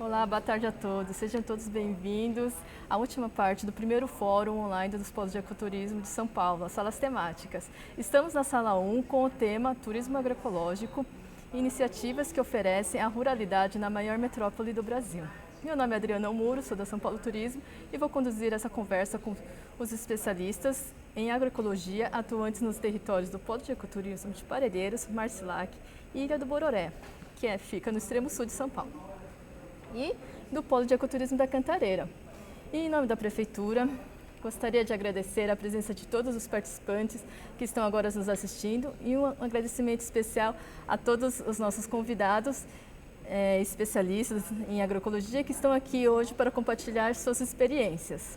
Olá, boa tarde a todos. Sejam todos bem-vindos à última parte do primeiro Fórum Online dos Polos de Ecoturismo de São Paulo, as salas temáticas. Estamos na sala 1 com o tema Turismo Agroecológico, iniciativas que oferecem a ruralidade na maior metrópole do Brasil. Meu nome é Adriana Muro, sou da São Paulo Turismo e vou conduzir essa conversa com os especialistas em agroecologia atuantes nos territórios do Polo de Ecoturismo de Parelheiros, Marcilac e Ilha do Bororé, que fica no extremo sul de São Paulo, e do Polo de Ecoturismo da Cantareira. E, em nome da Prefeitura, gostaria de agradecer a presença de todos os participantes que estão agora nos assistindo e um agradecimento especial a todos os nossos convidados, especialistas em agroecologia, que estão aqui hoje para compartilhar suas experiências.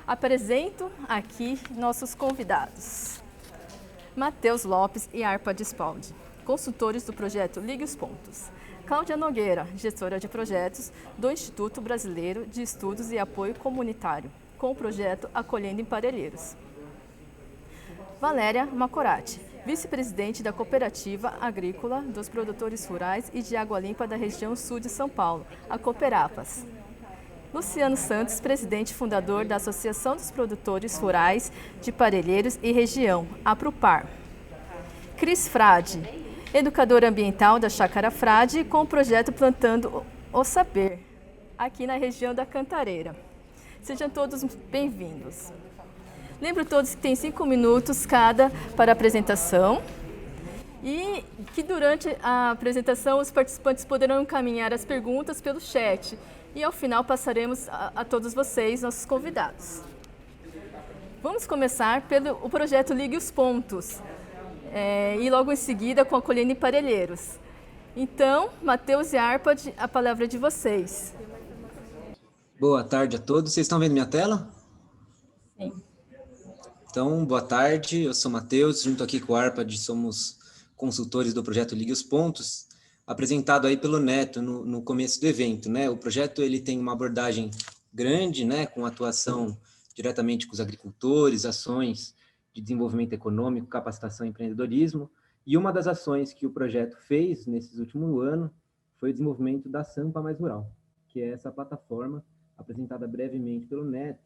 Apresento aqui nossos convidados. Matheus Lopes e Arpa Dispaldi, consultores do projeto Ligue os Pontos. Cláudia Nogueira, gestora de projetos do Instituto Brasileiro de Estudos e Apoio Comunitário, com o projeto Acolhendo em Parelheiros. Valéria Macorati, vice-presidente da Cooperativa Agrícola dos Produtores Rurais e de Água Limpa da região sul de São Paulo, a Cooperapas. Luciano Santos, presidente e fundador da Associação dos Produtores Rurais de Parelheiros e Região, a Prupar. Cris Frade, educador ambiental da Chácara Frade, com o projeto Plantando o Saber, aqui na região da Cantareira. Sejam todos bem-vindos. Lembro todos que tem 5 minutos cada para a apresentação e que durante a apresentação os participantes poderão encaminhar as perguntas pelo chat e ao final passaremos a todos vocês, nossos convidados. Vamos começar pelo projeto Ligue os Pontos e logo em seguida com Acolhendo em Parelheiros. Então, Matheus e Arpa, a palavra é de vocês. Boa tarde a todos. Vocês estão vendo minha tela? Sim. Então, boa tarde. Eu sou Matheus, junto aqui com a Arpa, somos consultores do projeto Ligue os Pontos, apresentado aí pelo Neto no começo do evento, né? O projeto ele tem uma abordagem grande, né, com atuação diretamente com os agricultores, ações de desenvolvimento econômico, capacitação e empreendedorismo. E uma das ações que o projeto fez nesses últimos anos foi o desenvolvimento da Sampa Mais Rural, que é essa plataforma apresentada brevemente pelo Neto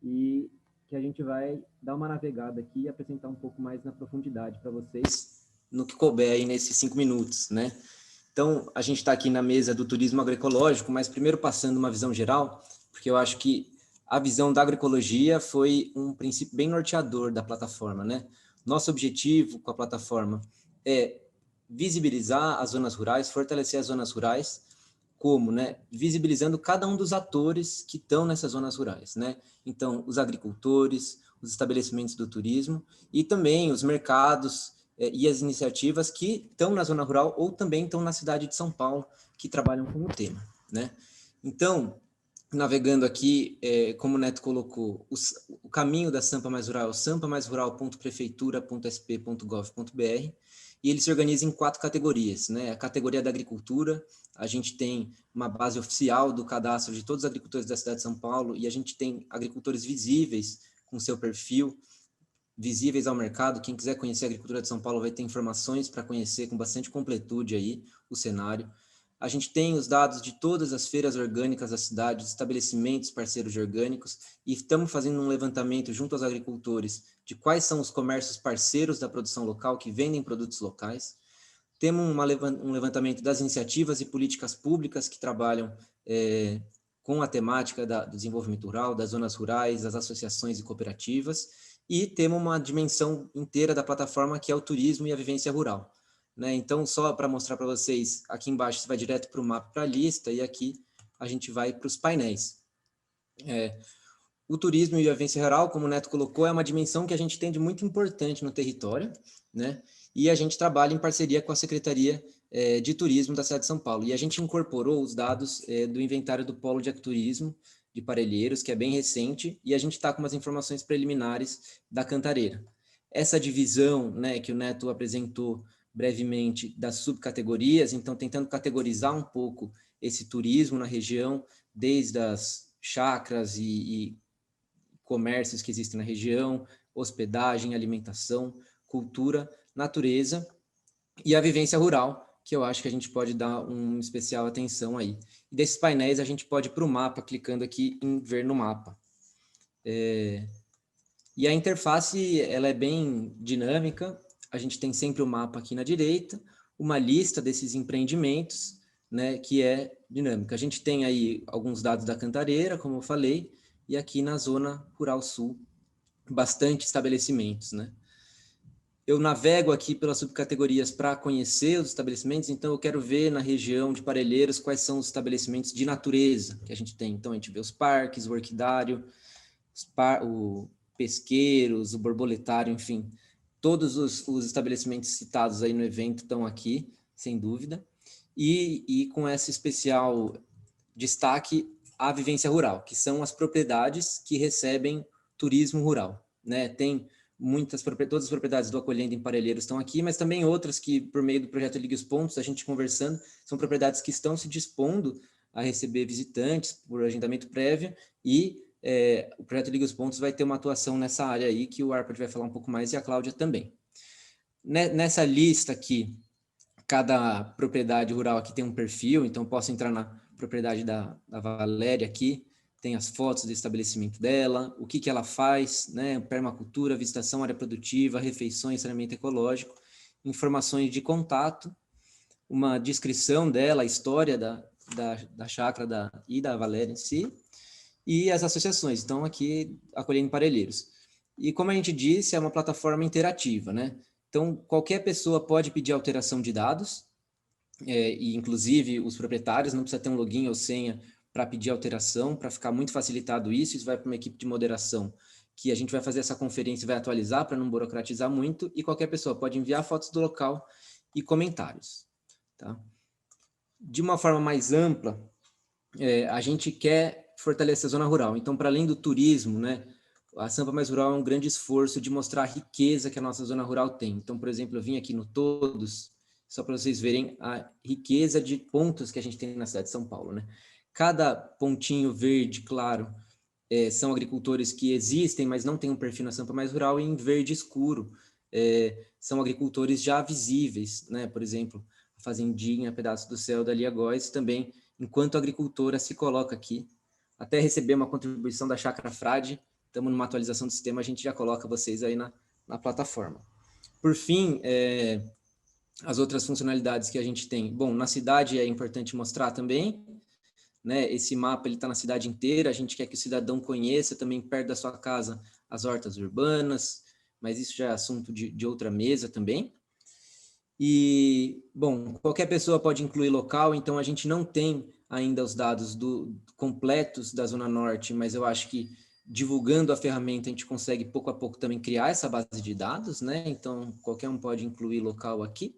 e que a gente vai dar uma navegada aqui e apresentar um pouco mais na profundidade para vocês no que couber aí nesses 5 minutos, né? Então, a gente está aqui na mesa do turismo agroecológico, mas primeiro passando uma visão geral, porque eu acho que a visão da agroecologia foi um princípio bem norteador da plataforma, né? Nosso objetivo com a plataforma é visibilizar as zonas rurais, fortalecer as zonas rurais, como, né? Visibilizando cada um dos atores que estão nessas zonas rurais, né? Então, os agricultores, os estabelecimentos do turismo e também os mercados e as iniciativas que estão na zona rural ou também estão na cidade de São Paulo, que trabalham com o tema, né? Então, navegando aqui, como o Neto colocou, o caminho da Sampa Mais Rural, sampamaisrural.prefeitura.sp.gov.br, e ele se organiza em 4 categorias, né? A categoria da agricultura, a gente tem uma base oficial do cadastro de todos os agricultores da cidade de São Paulo, e a gente tem agricultores visíveis com seu perfil, visíveis ao mercado. Quem quiser conhecer a agricultura de São Paulo vai ter informações para conhecer com bastante completude aí o cenário. A gente tem os dados de todas as feiras orgânicas da cidade, os estabelecimentos parceiros de orgânicos, e estamos fazendo um levantamento junto aos agricultores de quais são os comércios parceiros da produção local que vendem produtos locais. Temos um levantamento das iniciativas e políticas públicas que trabalham com a temática do desenvolvimento rural, das zonas rurais, das associações e cooperativas, e temos uma dimensão inteira da plataforma que é o turismo e a vivência rural, né? Então, só para mostrar para vocês, aqui embaixo você vai direto para o mapa, para a lista, e aqui a gente vai para os painéis. O turismo e a vivência rural, como o Neto colocou, é uma dimensão que a gente tem de muito importante no território, né? E a gente trabalha em parceria com a Secretaria de Turismo da cidade de São Paulo. E a gente incorporou os dados do inventário do Polo de Ecoturismo de Parelheiros, que é bem recente, e a gente está com umas informações preliminares da Cantareira. Essa divisão, né, que o Neto apresentou brevemente das subcategorias, então tentando categorizar um pouco esse turismo na região, desde as chacras e comércios que existem na região, hospedagem, alimentação, cultura, natureza e a vivência rural, que eu acho que a gente pode dar uma especial atenção aí. E desses painéis, a gente pode ir para o mapa, clicando aqui em ver no mapa. E a interface, ela é bem dinâmica, a gente tem sempre o mapa aqui na direita, uma lista desses empreendimentos, né, que é dinâmica. A gente tem aí alguns dados da Cantareira, como eu falei, e aqui na zona rural sul, bastante estabelecimentos, né? Eu navego aqui pelas subcategorias para conhecer os estabelecimentos, então eu quero ver na região de Parelheiros quais são os estabelecimentos de natureza que a gente tem. Então a gente vê os parques, o orquidário, o pesqueiros, o borboletário, enfim, todos os estabelecimentos citados aí no evento estão aqui, sem dúvida, e com esse especial destaque a vivência rural, que são as propriedades que recebem turismo rural, né? Tem todas as propriedades do Acolhendo em Parelheiros estão aqui, mas também outras que, por meio do projeto Ligue os Pontos, a gente conversando, são propriedades que estão se dispondo a receber visitantes por agendamento prévio e o projeto Ligue os Pontos vai ter uma atuação nessa área aí, que o Arpad vai falar um pouco mais e a Cláudia também. Nessa lista aqui, cada propriedade rural aqui tem um perfil, então posso entrar na propriedade da Valéria aqui, tem as fotos do estabelecimento dela, o que ela faz, né, permacultura, visitação, área produtiva, refeições, saneamento ecológico, informações de contato, uma descrição dela, a história da chácara e da Valéria em si, e as associações, então aqui acolhendo Parelheiros. E como a gente disse, é uma plataforma interativa, né? Então, qualquer pessoa pode pedir alteração de dados, e inclusive os proprietários, não precisa ter um login ou senha para pedir alteração, para ficar muito facilitado isso vai para uma equipe de moderação, que a gente vai fazer essa conferência e vai atualizar para não burocratizar muito, e qualquer pessoa pode enviar fotos do local e comentários. Tá? De uma forma mais ampla, a gente quer fortalecer a zona rural. Então, para além do turismo, né, a Sampa Mais Rural é um grande esforço de mostrar a riqueza que a nossa zona rural tem. Então, por exemplo, eu vim aqui no Todos, só para vocês verem a riqueza de pontos que a gente tem na cidade de São Paulo, né? Cada pontinho verde claro são agricultores que existem, mas não têm um perfil na Sampa Mais Rural, e em verde escuro são agricultores já visíveis, né? Por exemplo, a Fazendinha, Pedaço do Céu da Lia Góes, também, enquanto agricultora, se coloca aqui. Até receber uma contribuição da Chácara Frade, estamos numa atualização do sistema, a gente já coloca vocês aí na plataforma. Por fim, as outras funcionalidades que a gente tem. Bom, na cidade é importante mostrar também, né? Esse mapa está na cidade inteira, a gente quer que o cidadão conheça também perto da sua casa as hortas urbanas, mas isso já é assunto de outra mesa também. E, bom, qualquer pessoa pode incluir local, então a gente não tem ainda os dados completos da Zona Norte, mas eu acho que divulgando a ferramenta a gente consegue pouco a pouco também criar essa base de dados, né? Então qualquer um pode incluir local aqui,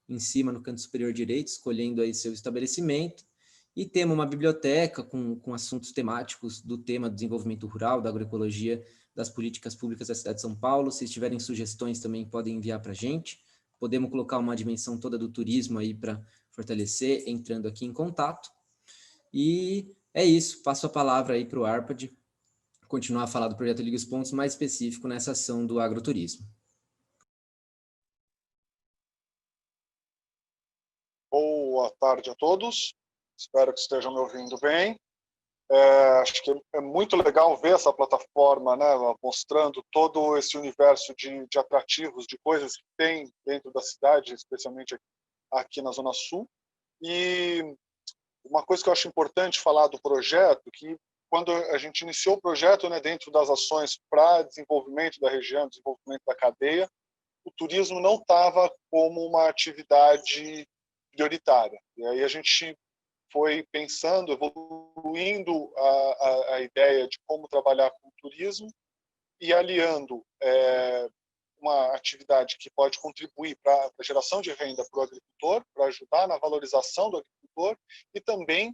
em cima no canto superior direito, escolhendo aí seu estabelecimento. E temos uma biblioteca com assuntos temáticos do tema do desenvolvimento rural, da agroecologia, das políticas públicas da cidade de São Paulo. Se tiverem sugestões também podem enviar para a gente. Podemos colocar uma dimensão toda do turismo aí para fortalecer, entrando aqui em contato. E é isso, passo a palavra aí para o Arpad continuar a falar do projeto Liga os Pontos, mais específico nessa ação do agroturismo. Boa tarde a todos, espero que estejam me ouvindo bem. Acho que é muito legal ver essa plataforma, né, mostrando todo esse universo de atrativos, de coisas que tem dentro da cidade, especialmente aqui na Zona Sul. E uma coisa que eu acho importante falar do projeto, que quando a gente iniciou o projeto, né, dentro das ações para desenvolvimento da região, desenvolvimento da cadeia, o turismo não estava como uma atividade prioritária. E aí a gente foi pensando, evoluindo a ideia de como trabalhar com o turismo e aliando uma atividade que pode contribuir para a geração de renda para o agricultor, para ajudar na valorização do agricultor, e também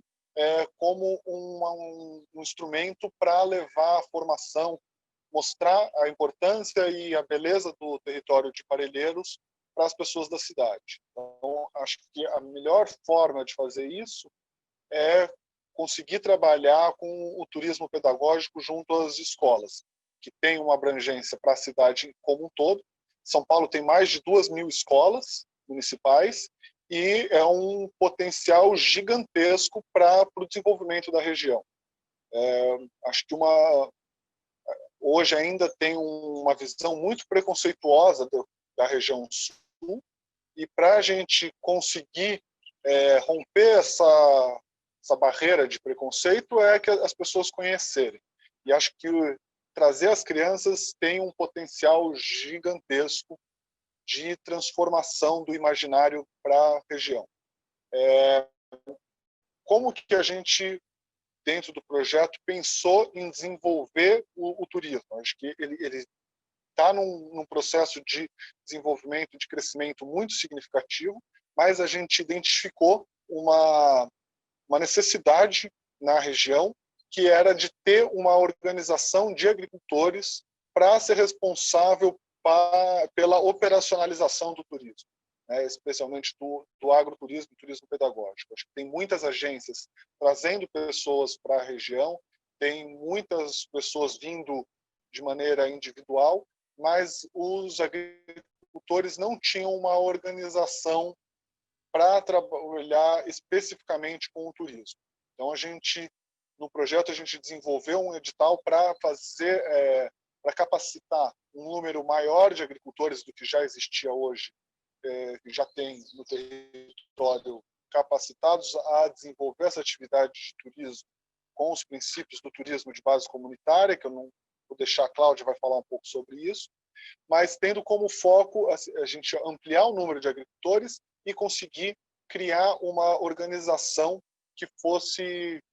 como um instrumento para levar a formação, mostrar a importância e a beleza do território de Parelheiros para as pessoas da cidade. Então, acho que a melhor forma de fazer isso é conseguir trabalhar com o turismo pedagógico junto às escolas, que tem uma abrangência para a cidade como um todo. São Paulo tem mais de 2.000 escolas municipais e é um potencial gigantesco para o desenvolvimento da região. Acho que hoje ainda tem uma visão muito preconceituosa da região sul, e para a gente conseguir romper essa barreira de preconceito é que as pessoas conhecerem. E acho que trazer as crianças tem um potencial gigantesco de transformação do imaginário para a região. Como que a gente, dentro do projeto, pensou em desenvolver o turismo? Acho que ele está num processo de desenvolvimento, de crescimento muito significativo, mas a gente identificou uma necessidade na região, que era de ter uma organização de agricultores para ser responsável pela operacionalização do turismo, né, especialmente do agroturismo e turismo pedagógico. Acho que tem muitas agências trazendo pessoas para a região, tem muitas pessoas vindo de maneira individual, mas os agricultores não tinham uma organização para trabalhar especificamente com o turismo. Então, no projeto, a gente desenvolveu um edital para para capacitar um número maior de agricultores do que já existia hoje, que já tem no território, capacitados a desenvolver essa atividade de turismo com os princípios do turismo de base comunitária, que eu não vou deixar, a Cláudia vai falar um pouco sobre isso, mas tendo como foco a gente ampliar o número de agricultores e conseguir criar uma organização que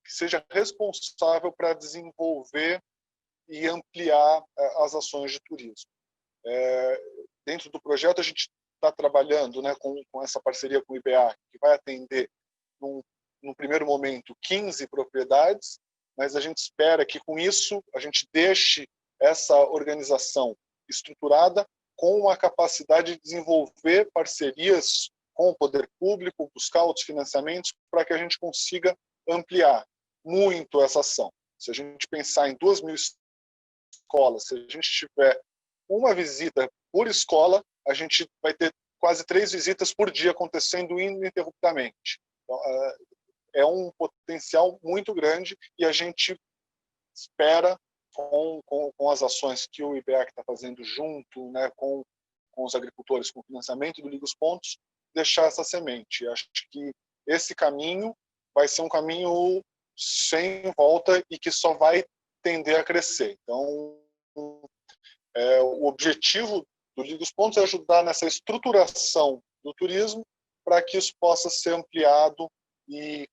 seja responsável para desenvolver e ampliar as ações de turismo. Dentro do projeto, a gente está trabalhando, né, com essa parceria com o IBA, que vai atender, num primeiro momento, 15 propriedades, mas a gente espera que, com isso, a gente deixe essa organização estruturada com uma capacidade de desenvolver parcerias com o poder público, buscar outros financiamentos para que a gente consiga ampliar muito essa ação. Se a gente pensar em 2.000 escolas, se a gente tiver uma visita por escola, a gente vai ter quase 3 visitas por dia acontecendo ininterruptamente. Então, é um potencial muito grande e a gente espera, com as ações que o IBEAC está fazendo junto, né, com os agricultores, com o financiamento do Liga os Pontos, deixar essa semente. Acho que esse caminho vai ser um caminho sem volta e que só vai tender a crescer. Então, o objetivo do Liga os Pontos é ajudar nessa estruturação do turismo para que isso possa ser ampliado e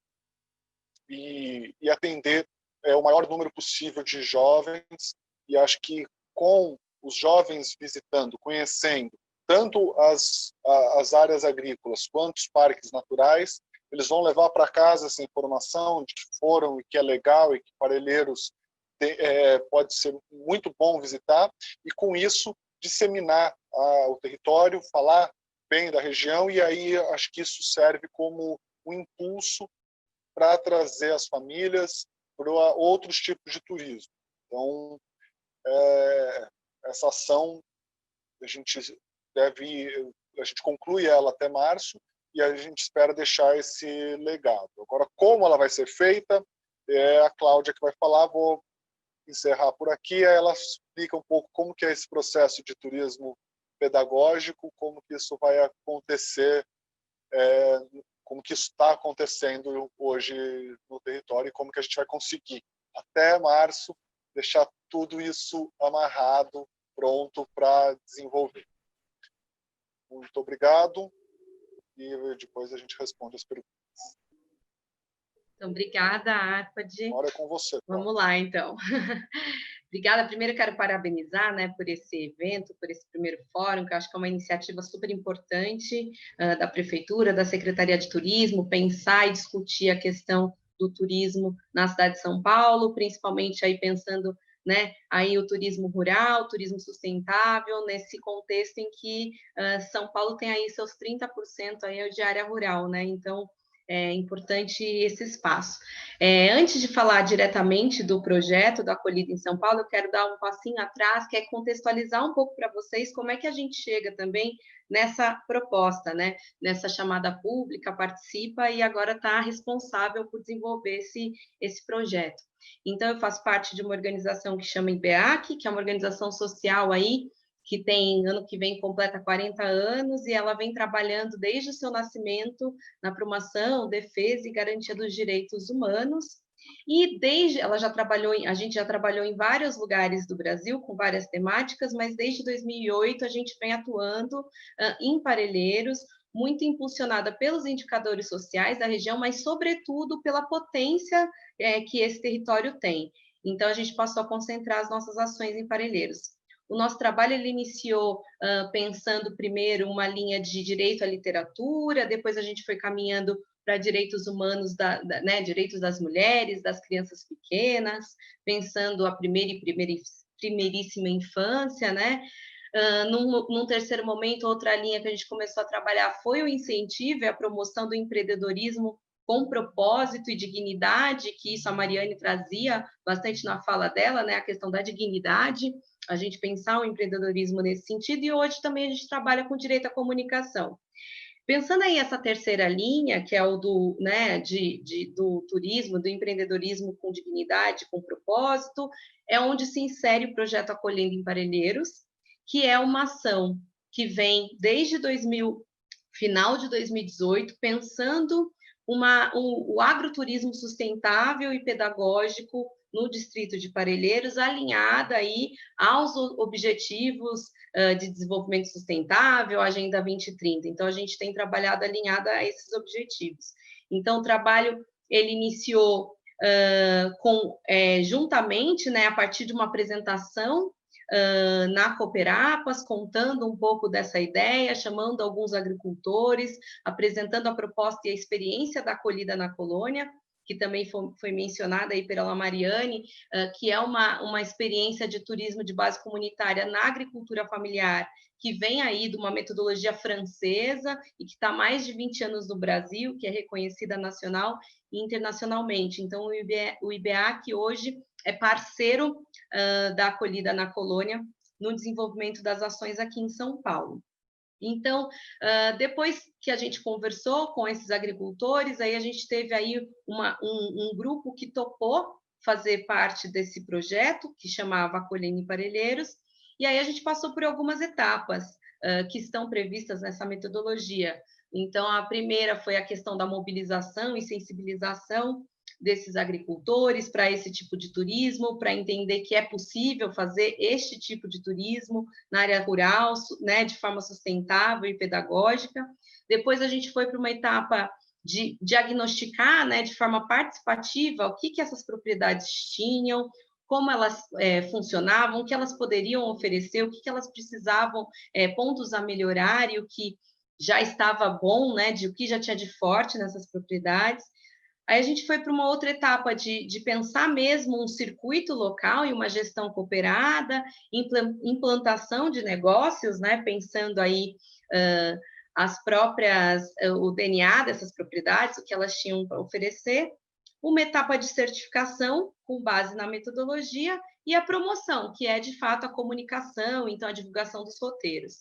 atender o maior número possível de jovens. E acho que com os jovens visitando, conhecendo tanto as áreas agrícolas quanto os parques naturais, eles vão levar para casa essa informação de que foram e que é legal e que Parelheiros pode ser muito bom visitar, e com isso disseminar o território, falar bem da região, e aí acho que isso serve como um impulso para trazer as famílias para outros tipos de turismo. Então, essa ação a gente conclui ela até março e a gente espera deixar esse legado. Agora, como ela vai ser feita, é a Cláudia que vai falar. Vou encerrar por aqui. Ela explica um pouco como que é esse processo de turismo pedagógico, como que isso vai acontecer, como que isso está acontecendo hoje no território e como que a gente vai conseguir, até março, deixar tudo isso amarrado, pronto para desenvolver. Muito obrigado e depois a gente responde as perguntas. Então, obrigada, Arpad. Agora é com você. Vamos lá, então. Obrigada. Primeiro, eu quero parabenizar, né, por esse evento, por esse primeiro fórum, que eu acho que é uma iniciativa super importante da Prefeitura, da Secretaria de Turismo, pensar e discutir a questão do turismo na cidade de São Paulo, principalmente aí pensando, né, aí o turismo rural, o turismo sustentável, nesse contexto em que São Paulo tem aí seus 30% aí de área rural, né? Então, é importante esse espaço. Antes de falar diretamente do projeto da Acolhida em São Paulo, eu quero dar um passinho atrás, que é contextualizar um pouco para vocês como é que a gente chega também nessa proposta, né? Nessa chamada pública, participa e agora está responsável por desenvolver esse projeto. Então, eu faço parte de uma organização que chama IBEAC, que é uma organização social aí, que tem, ano que vem, completa 40 anos, e ela vem trabalhando desde o seu nascimento na promoção, defesa e garantia dos direitos humanos, e ela já trabalhou, a gente já trabalhou em vários lugares do Brasil, com várias temáticas, mas desde 2008 a gente vem atuando em Parelheiros, muito impulsionada pelos indicadores sociais da região, mas, sobretudo, pela potência que esse território tem. Então, a gente passou a concentrar as nossas ações em Parelheiros. O nosso trabalho ele iniciou pensando primeiro uma linha de direito à literatura, depois a gente foi caminhando para direitos humanos, né, direitos das mulheres, das crianças pequenas, pensando a primeiríssima infância, né? Num terceiro momento, outra linha que a gente começou a trabalhar foi o incentivo e a promoção do empreendedorismo com propósito e dignidade, que isso a Mariane trazia bastante na fala dela, né? A questão da dignidade, a gente pensar o empreendedorismo nesse sentido, e hoje também a gente trabalha com direito à comunicação. Pensando aí essa terceira linha, que é o do, né, do turismo, do empreendedorismo com dignidade, com propósito, é onde se insere o projeto Acolhendo em Parelheiros, que é uma ação que vem desde final de 2018, pensando o agroturismo sustentável e pedagógico no distrito de Parelheiros, alinhada aí aos objetivos de desenvolvimento sustentável, Agenda 2030. Então, a gente tem trabalhado alinhada a esses objetivos. Então, o trabalho, ele iniciou juntamente, né, a partir de uma apresentação na Cooperapas, contando um pouco dessa ideia, chamando alguns agricultores, apresentando a proposta e a experiência da acolhida na colônia, que também foi mencionada aí pela Mariane, que é uma experiência de turismo de base comunitária na agricultura familiar, que vem aí de uma metodologia francesa e que está há mais de 20 anos no Brasil, que é reconhecida nacional e internacionalmente. Então, o IBEAC hoje é parceiro da acolhida na colônia no desenvolvimento das ações aqui em São Paulo. Então, depois que a gente conversou com esses agricultores, aí a gente teve aí um grupo que topou fazer parte desse projeto, que chamava Acolhendo em Parelheiros, e aí a gente passou por algumas etapas que estão previstas nessa metodologia. Então, a primeira foi a questão da mobilização e sensibilização desses agricultores para esse tipo de turismo, para entender que é possível fazer este tipo de turismo na área rural, né, de forma sustentável e pedagógica. Depois a gente foi para uma etapa de diagnosticar, né, de forma participativa, o que essas propriedades tinham, como elas funcionavam, o que elas poderiam oferecer, o que elas precisavam, pontos a melhorar e o que já estava bom, né, o que já tinha de forte nessas propriedades. Aí a gente foi para uma outra etapa de pensar mesmo um circuito local e uma gestão cooperada, implantação de negócios, né? Pensando aí o DNA dessas propriedades, o que elas tinham para oferecer, uma etapa de certificação com base na metodologia e a promoção, que é, de fato, a comunicação, então, a divulgação dos roteiros.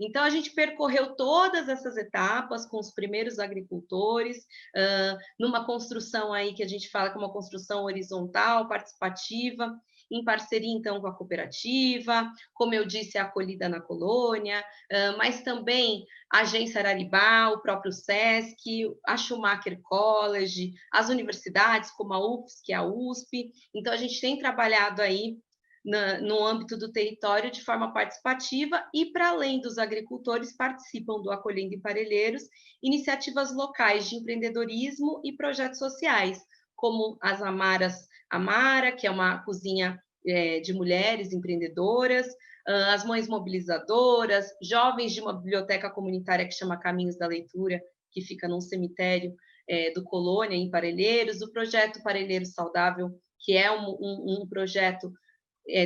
Então, a gente percorreu todas essas etapas com os primeiros agricultores, numa construção aí que a gente fala que é uma construção horizontal, participativa, em parceria, então, com a cooperativa, como eu disse, a acolhida na colônia, mas também a Agência Araribá, o próprio SESC, a Schumacher College, as universidades, como a UFSC, a USP. Então, a gente tem trabalhado aí no âmbito do território de forma participativa e, para além dos agricultores, participam do Acolhendo em Parelheiros iniciativas locais de empreendedorismo e projetos sociais, como as Amara, que é uma cozinha de mulheres empreendedoras, as Mães Mobilizadoras, jovens de uma biblioteca comunitária que chama Caminhos da Leitura, que fica num cemitério do Colônia, em Parelheiros, o projeto Parelheiros Saudável, que é um projeto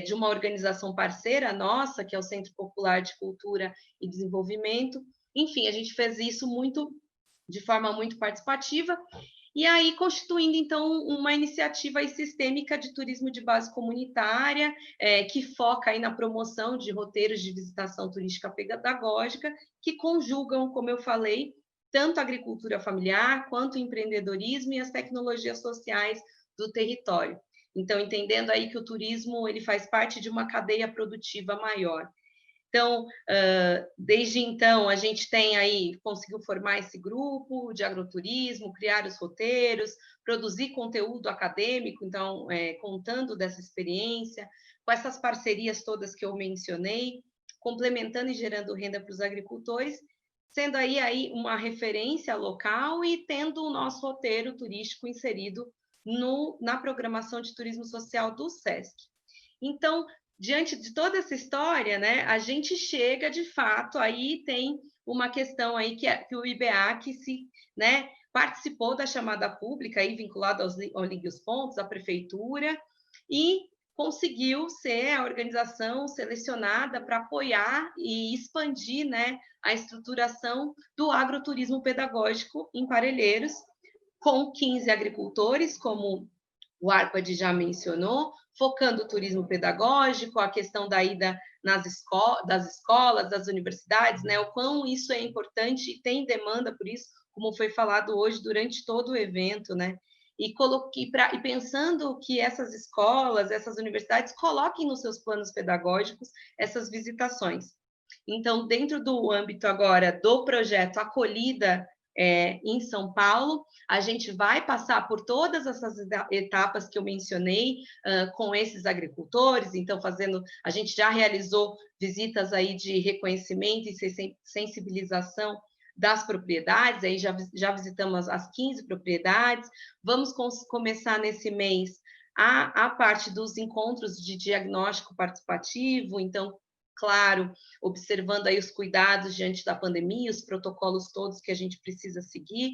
de uma organização parceira nossa, que é o Centro Popular de Cultura e Desenvolvimento. Enfim, a gente fez isso muito de forma muito participativa, e aí constituindo, então, uma iniciativa aí sistêmica de turismo de base comunitária, que foca aí na promoção de roteiros de visitação turística pedagógica, que conjugam, como eu falei, tanto a agricultura familiar, quanto o empreendedorismo e as tecnologias sociais do território. Então, entendendo aí que o turismo ele faz parte de uma cadeia produtiva maior. Então, desde então, a gente conseguiu formar esse grupo de agroturismo, criar os roteiros, produzir conteúdo acadêmico, então, contando dessa experiência, com essas parcerias todas que eu mencionei, complementando e gerando renda para os agricultores, sendo aí uma referência local e tendo o nosso roteiro turístico inserido na programação de turismo social do SESC. Então, diante de toda essa história, né, a gente chega, de fato, aí tem uma questão aí que o IBEAC né, participou da chamada pública, aí, vinculada ao Ligue os Pontos, à prefeitura, e conseguiu ser a organização selecionada para apoiar e expandir, né, a estruturação do agroturismo pedagógico em Parelheiros, com 15 agricultores, como o Arpad já mencionou, focando o turismo pedagógico, a questão da ida das escolas, das universidades, né? O quão isso é importante e tem demanda por isso, como foi falado hoje durante todo o evento, né? E pensando que essas escolas, essas universidades coloquem nos seus planos pedagógicos essas visitações. Então, dentro do âmbito agora do projeto Acolhida em São Paulo, a gente vai passar por todas essas etapas que eu mencionei com esses agricultores. Então, a gente já realizou visitas aí de reconhecimento e sensibilização das propriedades, aí já visitamos as 15 propriedades. Vamos começar nesse mês a parte dos encontros de diagnóstico participativo, então, claro, observando aí os cuidados diante da pandemia, os protocolos todos que a gente precisa seguir.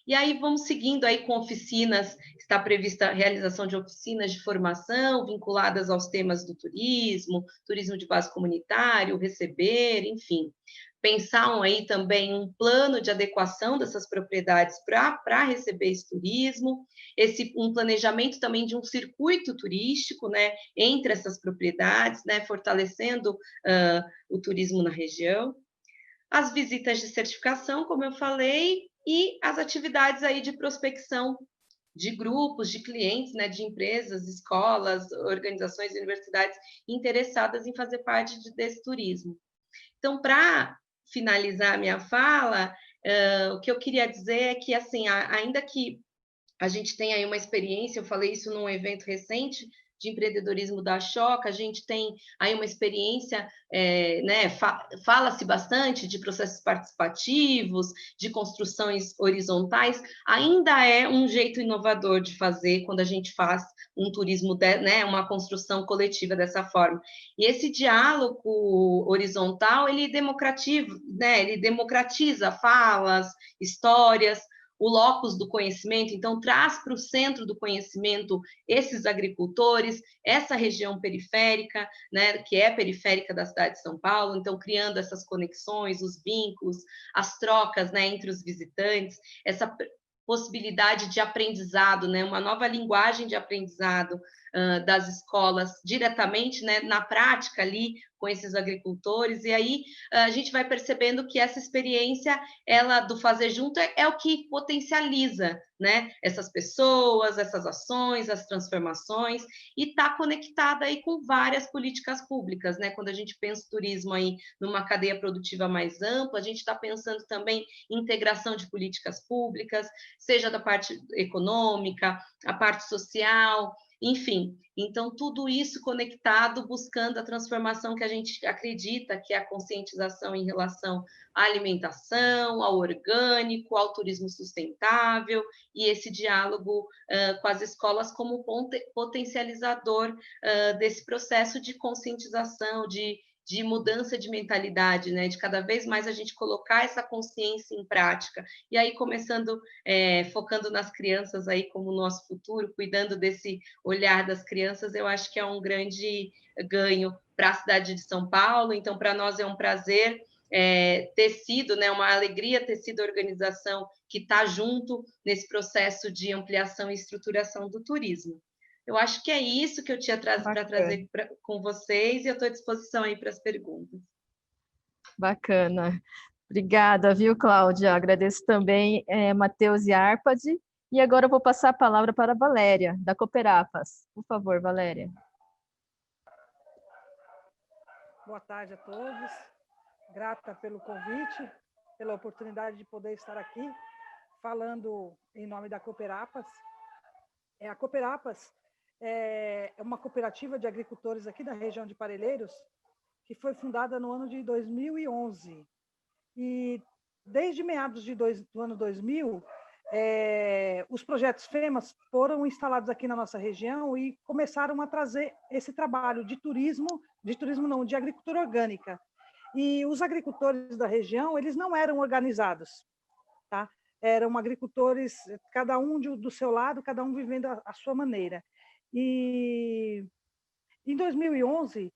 E aí vamos seguindo aí com oficinas, está prevista a realização de oficinas de formação vinculadas aos temas do turismo, turismo de base comunitário, receber, enfim. Pensar aí também um plano de adequação dessas propriedades para receber esse turismo, um planejamento também de um circuito turístico, né, entre essas propriedades, né, fortalecendo o turismo na região, as visitas de certificação, como eu falei, e as atividades aí de prospecção de grupos, de clientes, né, de empresas, escolas, organizações, universidades interessadas em fazer parte desse turismo. Então, para finalizar a minha fala, o que eu queria dizer é que, assim, ainda que a gente tenha aí uma experiência, eu falei isso num evento recente de empreendedorismo da Choca, a gente tem aí uma experiência, né, fala-se bastante de processos participativos, de construções horizontais, ainda é um jeito inovador de fazer quando a gente faz um turismo, né, uma construção coletiva dessa forma. E esse diálogo horizontal, ele né, ele democratiza falas, histórias, o locus do conhecimento, então traz para o centro do conhecimento esses agricultores, essa região periférica, né, que é periférica da cidade de São Paulo, então criando essas conexões, os vínculos, as trocas, né, entre os visitantes, essa possibilidade de aprendizado, né, uma nova linguagem de aprendizado das escolas diretamente, né, na prática ali com esses agricultores, e aí a gente vai percebendo que essa experiência, ela do fazer junto é o que potencializa, né, essas pessoas, essas ações, as transformações, e está conectada aí com várias políticas públicas, né, quando a gente pensa o turismo aí numa cadeia produtiva mais ampla, a gente está pensando também em integração de políticas públicas, seja da parte econômica, a parte social, enfim, então tudo isso conectado, buscando a transformação que a gente acredita que é a conscientização em relação à alimentação, ao orgânico, ao turismo sustentável, e esse diálogo com as escolas como potencializador desse processo de conscientização, de mudança de mentalidade, né? De cada vez mais a gente colocar essa consciência em prática. E aí, começando, focando nas crianças aí como nosso futuro, cuidando desse olhar das crianças, eu acho que é um grande ganho para a cidade de São Paulo. Então, para nós é um prazer ter sido, né, uma alegria ter sido a organização que está junto nesse processo de ampliação e estruturação do turismo. Eu acho que é isso que eu tinha para trazer com vocês, e eu estou à disposição aí para as perguntas. Bacana. Obrigada, viu, Cláudia? Agradeço também Matheus e Árpade. E agora eu vou passar a palavra para a Valéria, da Cooperapas. Por favor, Valéria. Boa tarde a todos. Grata pelo convite, pela oportunidade de poder estar aqui falando em nome da Cooperapas. A Cooperapas é uma cooperativa de agricultores aqui da região de Parelheiros, que foi fundada no ano de 2011. E desde meados do ano 2000, os projetos FEMAS foram instalados aqui na nossa região e começaram a trazer esse trabalho de agricultura orgânica. E os agricultores da região, eles não eram organizados, tá? Eram agricultores, cada um do seu lado, cada um vivendo a sua maneira. E em 2011,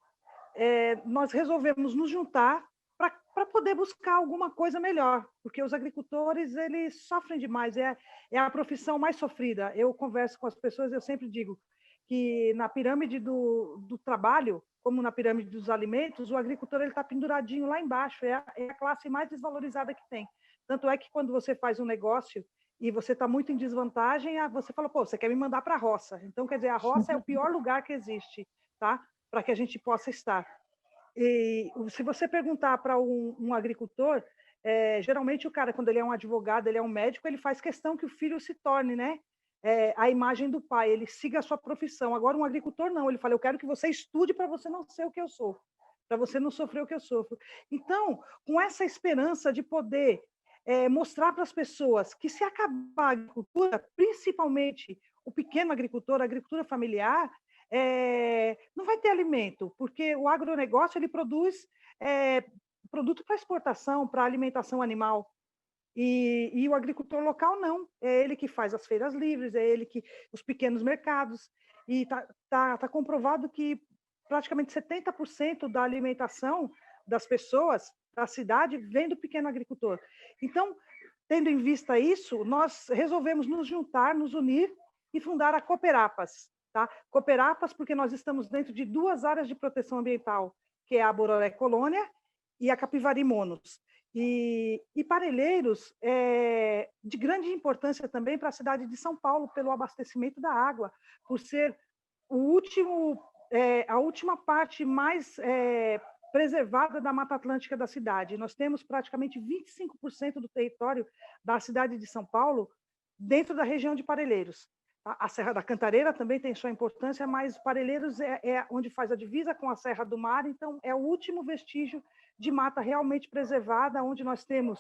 nós resolvemos nos juntar para poder buscar alguma coisa melhor, porque os agricultores, eles sofrem demais, é a profissão mais sofrida. Eu converso com as pessoas, eu sempre digo que na pirâmide do trabalho, como na pirâmide dos alimentos, o agricultor está penduradinho lá embaixo, é a classe mais desvalorizada que tem. Tanto é que quando você faz um negócio e você está muito em desvantagem, você fala, pô, você quer me mandar para a roça. Então, quer dizer, a roça é o pior lugar que existe, tá? Para que a gente possa estar. E se você perguntar para um agricultor, geralmente o cara, quando ele é um advogado, ele é um médico, ele faz questão que o filho se torne, né? A imagem do pai, ele siga a sua profissão. Agora, um agricultor não, ele fala, eu quero que você estude para você não ser o que eu sou, para você não sofrer o que eu sofro. Então, com essa esperança de poder mostrar para as pessoas que se acabar a agricultura, principalmente o pequeno agricultor, a agricultura familiar, não vai ter alimento, porque o agronegócio ele produz produto para exportação, para alimentação animal. E o agricultor local não, é ele que faz as feiras livres, é ele que os pequenos mercados, e tá comprovado que praticamente 70% da alimentação das pessoas da cidade vem do pequeno agricultor. Então, tendo em vista isso, nós resolvemos nos juntar, nos unir e fundar a Cooperapas, tá? Cooperapas porque nós estamos dentro de 2 áreas de proteção ambiental, que é a Bororé Colônia e a Capivari Monos. E Parelheiros é de grande importância também para a cidade de São Paulo, pelo abastecimento da água, por ser a última parte mais preservada da Mata Atlântica da cidade. Nós temos praticamente 25% do território da cidade de São Paulo dentro da região de Parelheiros. A Serra da Cantareira também tem sua importância, mas Parelheiros é onde faz a divisa com a Serra do Mar, então é o último vestígio de mata realmente preservada, onde nós temos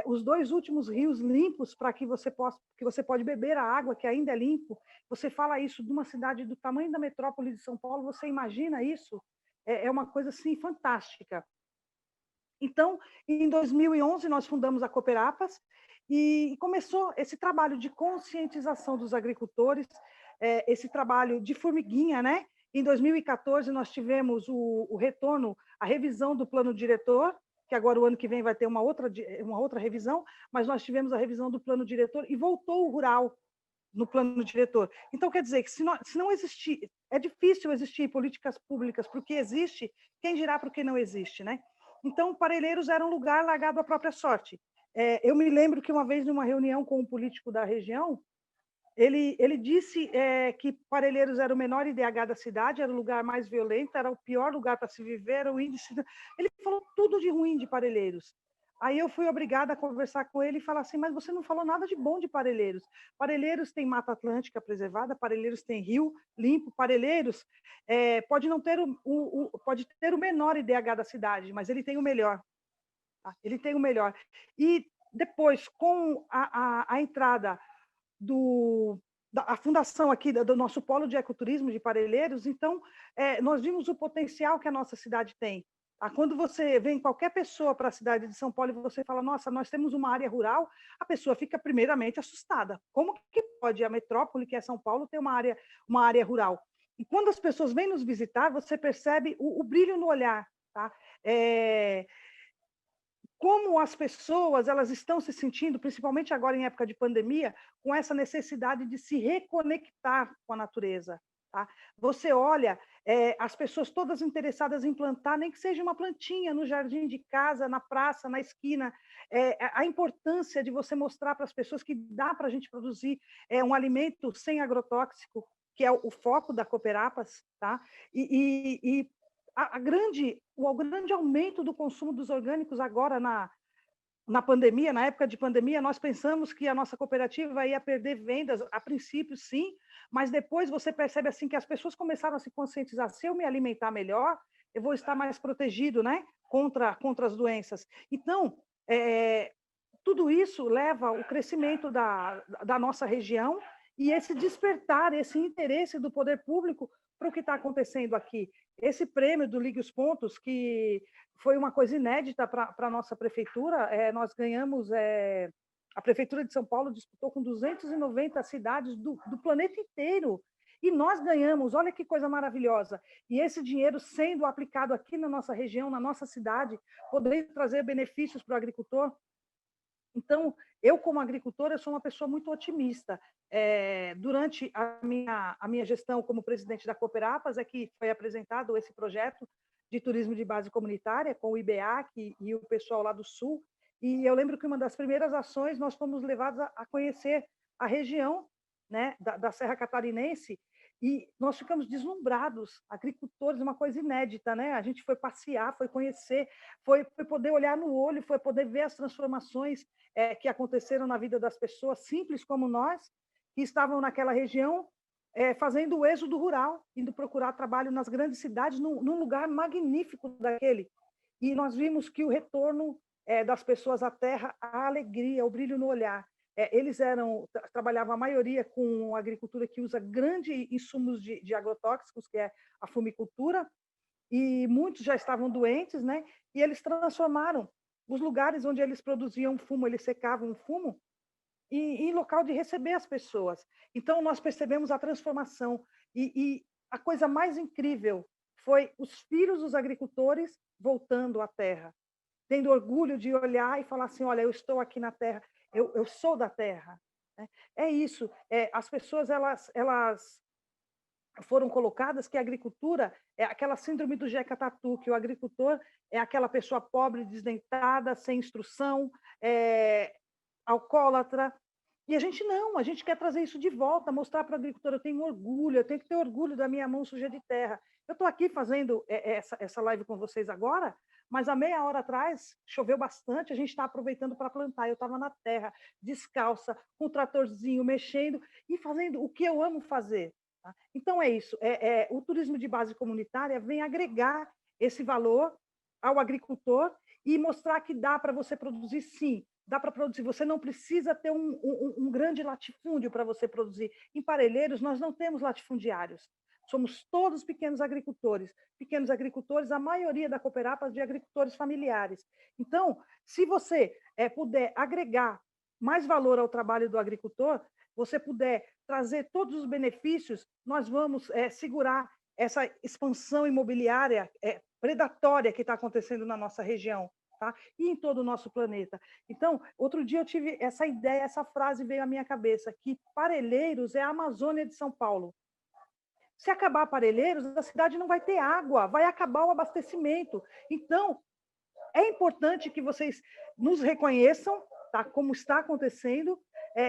os 2 últimos rios limpos para que você pode beber a água que ainda é limpo. Você fala isso de uma cidade do tamanho da metrópole de São Paulo, você imagina isso? É uma coisa assim fantástica. Então, em 2011 nós fundamos a Cooperapas e começou esse trabalho de conscientização dos agricultores, esse trabalho de formiguinha, né? Em 2014 nós tivemos o retorno, a revisão do plano diretor, que agora o ano que vem vai ter uma outra revisão, mas nós tivemos a revisão do plano diretor e voltou o rural no plano diretor. Então, quer dizer que se não existir, é difícil existir políticas públicas para o que existe, quem dirá para o que não existe, né? Então, Parelheiros era um lugar largado à própria sorte. Eu me lembro que uma vez, numa reunião com um político da região, ele disse que Parelheiros era o menor IDH da cidade, era o lugar mais violento, era o pior lugar para se viver, era o índice... Ele falou tudo de ruim de Parelheiros. Aí eu fui obrigada a conversar com ele e falar assim, mas você não falou nada de bom de Parelheiros. Parelheiros tem Mata Atlântica preservada, Parelheiros tem rio limpo, Parelheiros pode não ter pode ter o menor IDH da cidade, mas ele tem o melhor. Tá? Ele tem o melhor. E depois, com a entrada a fundação aqui do nosso polo de ecoturismo de Parelheiros, então, nós vimos o potencial que a nossa cidade tem. Quando você vem qualquer pessoa para a cidade de São Paulo e você fala, nossa, nós temos uma área rural, a pessoa fica primeiramente assustada. Como que pode a metrópole, que é São Paulo, ter uma área rural? E quando as pessoas vêm nos visitar, você percebe o brilho no olhar. Tá? como as pessoas elas estão se sentindo, principalmente agora em época de pandemia, com essa necessidade de se reconectar com a natureza. Tá? Você olha as pessoas todas interessadas em plantar, nem que seja uma plantinha no jardim de casa, na praça, na esquina, a importância de você mostrar para as pessoas que dá para a gente produzir um alimento sem agrotóxico, que é o foco da Cooperapas, tá? E o grande aumento do consumo dos orgânicos agora na pandemia, na época de pandemia, nós pensamos que a nossa cooperativa ia perder vendas, a princípio, sim, mas depois você percebe assim que as pessoas começaram a se conscientizar, se eu me alimentar melhor, eu vou estar mais protegido, né, contra as doenças. Então, tudo isso leva ao crescimento da nossa região e esse despertar, esse interesse do poder público para o que está acontecendo aqui. Esse prêmio do Ligue os Pontos, que foi uma coisa inédita para a nossa prefeitura, nós ganhamos, a Prefeitura de São Paulo disputou com 290 cidades do planeta inteiro, e nós ganhamos, olha que coisa maravilhosa. E esse dinheiro sendo aplicado aqui na nossa região, na nossa cidade, podendo trazer benefícios para o agricultor. Então, eu, como agricultora, sou uma pessoa muito otimista. Durante a minha gestão como presidente da Cooperapas, é que foi apresentado esse projeto de turismo de base comunitária com o IBEAC e o pessoal lá do Sul. E eu lembro que uma das primeiras ações, nós fomos levados a conhecer a região, né, da Serra Catarinense, e nós ficamos deslumbrados, agricultores, uma coisa inédita, né? A gente foi passear, foi conhecer, foi poder olhar no olho, foi poder ver as transformações que aconteceram na vida das pessoas simples como nós, que estavam naquela região, fazendo o êxodo rural, indo procurar trabalho nas grandes cidades, num lugar magnífico daquele. E nós vimos que o retorno das pessoas à terra, a alegria, o brilho no olhar. Eles trabalhavam a maioria com agricultura que usa grandes insumos de agrotóxicos, que é a fumicultura, e muitos já estavam doentes, né? E eles transformaram os lugares onde eles produziam fumo, eles secavam o fumo, em local de receber as pessoas. Então, nós percebemos a transformação. E a coisa mais incrível foi os filhos dos agricultores voltando à terra, tendo orgulho de olhar e falar assim, olha, eu estou aqui na terra, eu sou da terra. É isso. As pessoas elas foram colocadas que a agricultura é aquela síndrome do Jeca Tatu, que o agricultor é aquela pessoa pobre, desdentada, sem instrução, alcoólatra. E a gente não, a gente quer trazer isso de volta, mostrar para o agricultor, eu tenho orgulho, eu tenho que ter orgulho da minha mão suja de terra. Eu estou aqui fazendo essa live com vocês agora, mas há meia hora atrás choveu bastante, a gente está aproveitando para plantar. Eu estava na terra, descalça, com o tratorzinho, mexendo e fazendo o que eu amo fazer. Tá? Então é isso, o turismo de base comunitária vem agregar esse valor ao agricultor e mostrar que dá para você produzir, sim, dá para produzir. Você não precisa ter um grande latifúndio para você produzir. Em Parelheiros, nós não temos latifundiários. Somos todos pequenos agricultores. Pequenos agricultores, a maioria da Cooperapas de agricultores familiares. Então, se você puder agregar mais valor ao trabalho do agricultor, você puder trazer todos os benefícios, nós vamos segurar essa expansão imobiliária predatória que está acontecendo na nossa região. Tá? E em todo o nosso planeta. Então, outro dia eu tive essa ideia, essa frase veio à minha cabeça, que Parelheiros é a Amazônia de São Paulo. Se acabar Parelheiros, a cidade não vai ter água, vai acabar o abastecimento. Então, é importante que vocês nos reconheçam, tá? Como está acontecendo,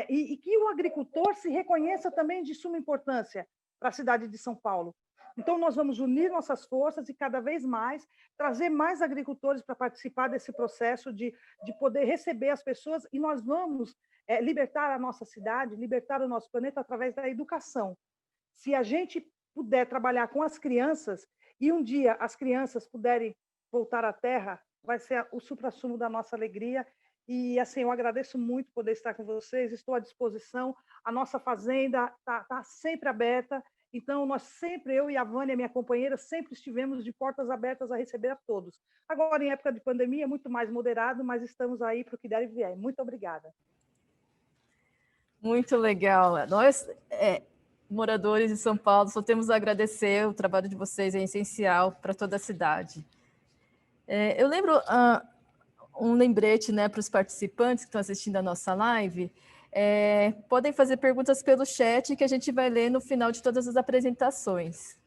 e que o agricultor se reconheça também de suma importância para a cidade de São Paulo. Então, nós vamos unir nossas forças e, cada vez mais, trazer mais agricultores para participar desse processo de poder receber as pessoas, e nós vamos libertar a nossa cidade, libertar o nosso planeta através da educação. Se a gente puder trabalhar com as crianças, e um dia as crianças puderem voltar à terra, vai ser o suprassumo da nossa alegria. E, assim, eu agradeço muito poder estar com vocês, estou à disposição, a nossa fazenda está sempre aberta. Então, nós sempre, eu e a Vânia, minha companheira, sempre estivemos de portas abertas a receber a todos. Agora, em época de pandemia, é muito mais moderado, mas estamos aí para o que der e vier. Muito obrigada. Muito legal. Nós, moradores de São Paulo, só temos a agradecer, o trabalho de vocês é essencial para toda a cidade. Eu lembro, um lembrete, né, para os participantes que estão assistindo a nossa live. Podem fazer perguntas pelo chat que a gente vai ler no final de todas as apresentações.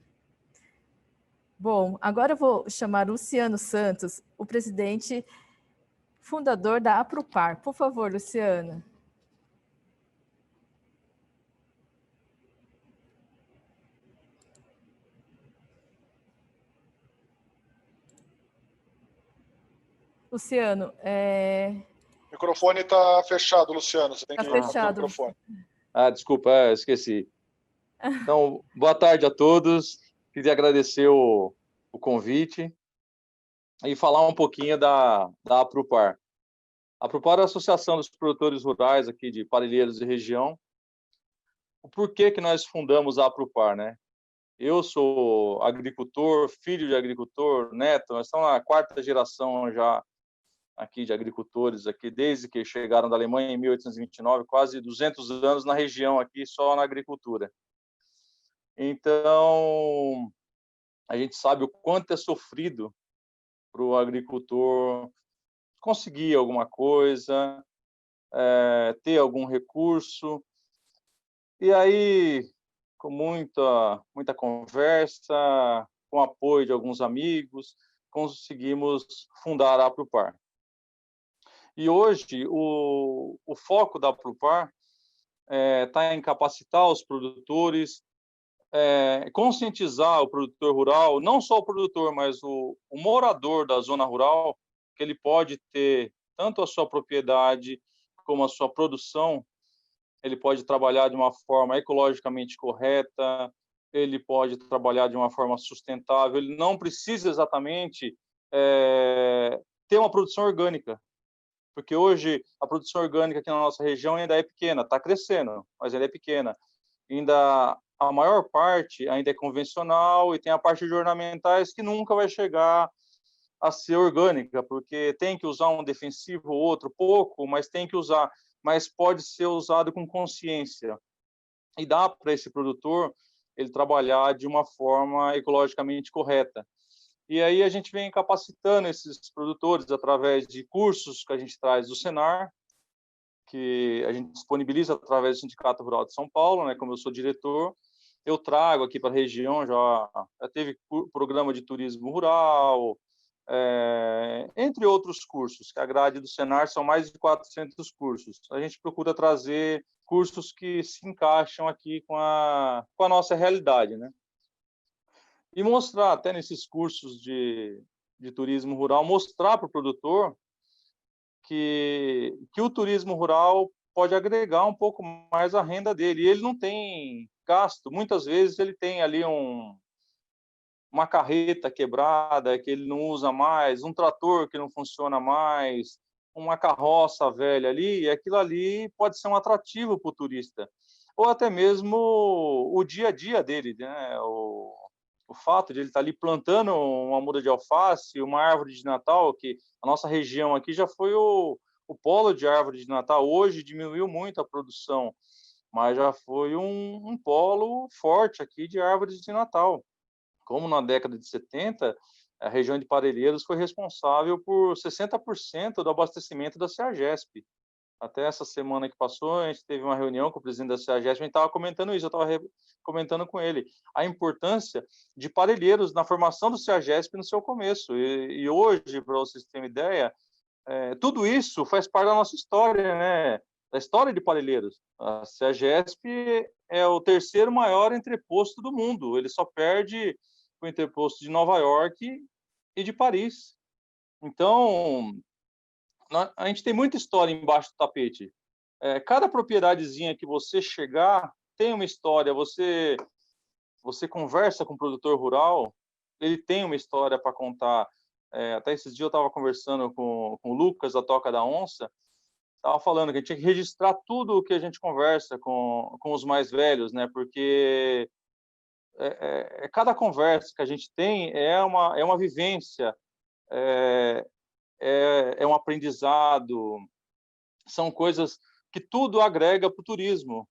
Bom, agora eu vou chamar Luciano Santos, o presidente fundador da Aprupar. Por favor, Luciano. Luciano, O microfone está fechado, Luciano. Você tem que fechado. abrir o microfone. Desculpa, esqueci. Então, boa tarde a todos. Queria agradecer o convite e falar um pouquinho da Aprupar. A Aprupar é a Associação dos Produtores Rurais aqui de Parelheiros e região. O porquê que nós fundamos a Aprupar, né? Eu sou agricultor, filho de agricultor, neto, nós estamos na 4ª geração já aqui de agricultores, aqui desde que chegaram da Alemanha em 1829, quase 200 anos na região aqui, só na agricultura. Então, a gente sabe o quanto é sofrido para o agricultor conseguir alguma coisa, ter algum recurso. E aí, com muita conversa, com apoio de alguns amigos, conseguimos fundar a Aprupar. E hoje, o foco da Aprupar está em capacitar os produtores, conscientizar o produtor rural, não só o produtor, mas o morador da zona rural, que ele pode ter tanto a sua propriedade como a sua produção, ele pode trabalhar de uma forma ecologicamente correta, ele pode trabalhar de uma forma sustentável, ele não precisa exatamente ter uma produção orgânica, porque hoje a produção orgânica aqui na nossa região ainda é pequena, está crescendo, mas ainda é pequena. Ainda a maior parte ainda é convencional e tem a parte de ornamentais que nunca vai chegar a ser orgânica, porque tem que usar um defensivo ou outro, pouco, mas tem que usar, mas pode ser usado com consciência. E dá para esse produtor ele trabalhar de uma forma ecologicamente correta. E aí a gente vem capacitando esses produtores através de cursos que a gente traz do Senar, que a gente disponibiliza através do Sindicato Rural de São Paulo, né? Como eu sou diretor, eu trago aqui para a região, já teve programa de turismo rural, entre outros cursos, que a grade do Senar são mais de 400 cursos. A gente procura trazer cursos que se encaixam aqui com a nossa realidade, né? E mostrar, até nesses cursos de turismo rural, mostrar para o produtor que o turismo rural pode agregar um pouco mais a renda dele. E ele não tem gasto. Muitas vezes ele tem ali uma carreta quebrada que ele não usa mais, um trator que não funciona mais, uma carroça velha ali, e aquilo ali pode ser um atrativo para o turista. Ou até mesmo o dia a dia dele, né? O fato de ele estar ali plantando uma muda de alface, uma árvore de Natal, que a nossa região aqui já foi o polo de árvore de Natal. Hoje diminuiu muito a produção, mas já foi um polo forte aqui de árvores de Natal. Como na década de 70, a região de Parelheiros foi responsável por 60% do abastecimento da CEAGESP. Até essa semana que passou, a gente teve uma reunião com o presidente da CEAGESP, a gente estava comentando isso, eu estava comentando com ele a importância de Parelheiros na formação do CEAGESP no seu começo. E hoje, para vocês terem uma ideia, tudo isso faz parte da nossa história, né? Da história de Parelheiros. A CEAGESP é o 3º maior entreposto do mundo, ele só perde o entreposto de Nova York e de Paris. Então, a gente tem muita história embaixo do tapete. Cada propriedadezinha que você chegar tem uma história. Você conversa com o produtor rural, ele tem uma história para contar. Até esses dias eu estava conversando com o Lucas, da Toca da Onça, estava falando que a gente tinha que registrar tudo o que a gente conversa com os mais velhos, né? Porque cada conversa que a gente tem é uma vivência, é um aprendizado, são coisas que tudo agrega para o turismo.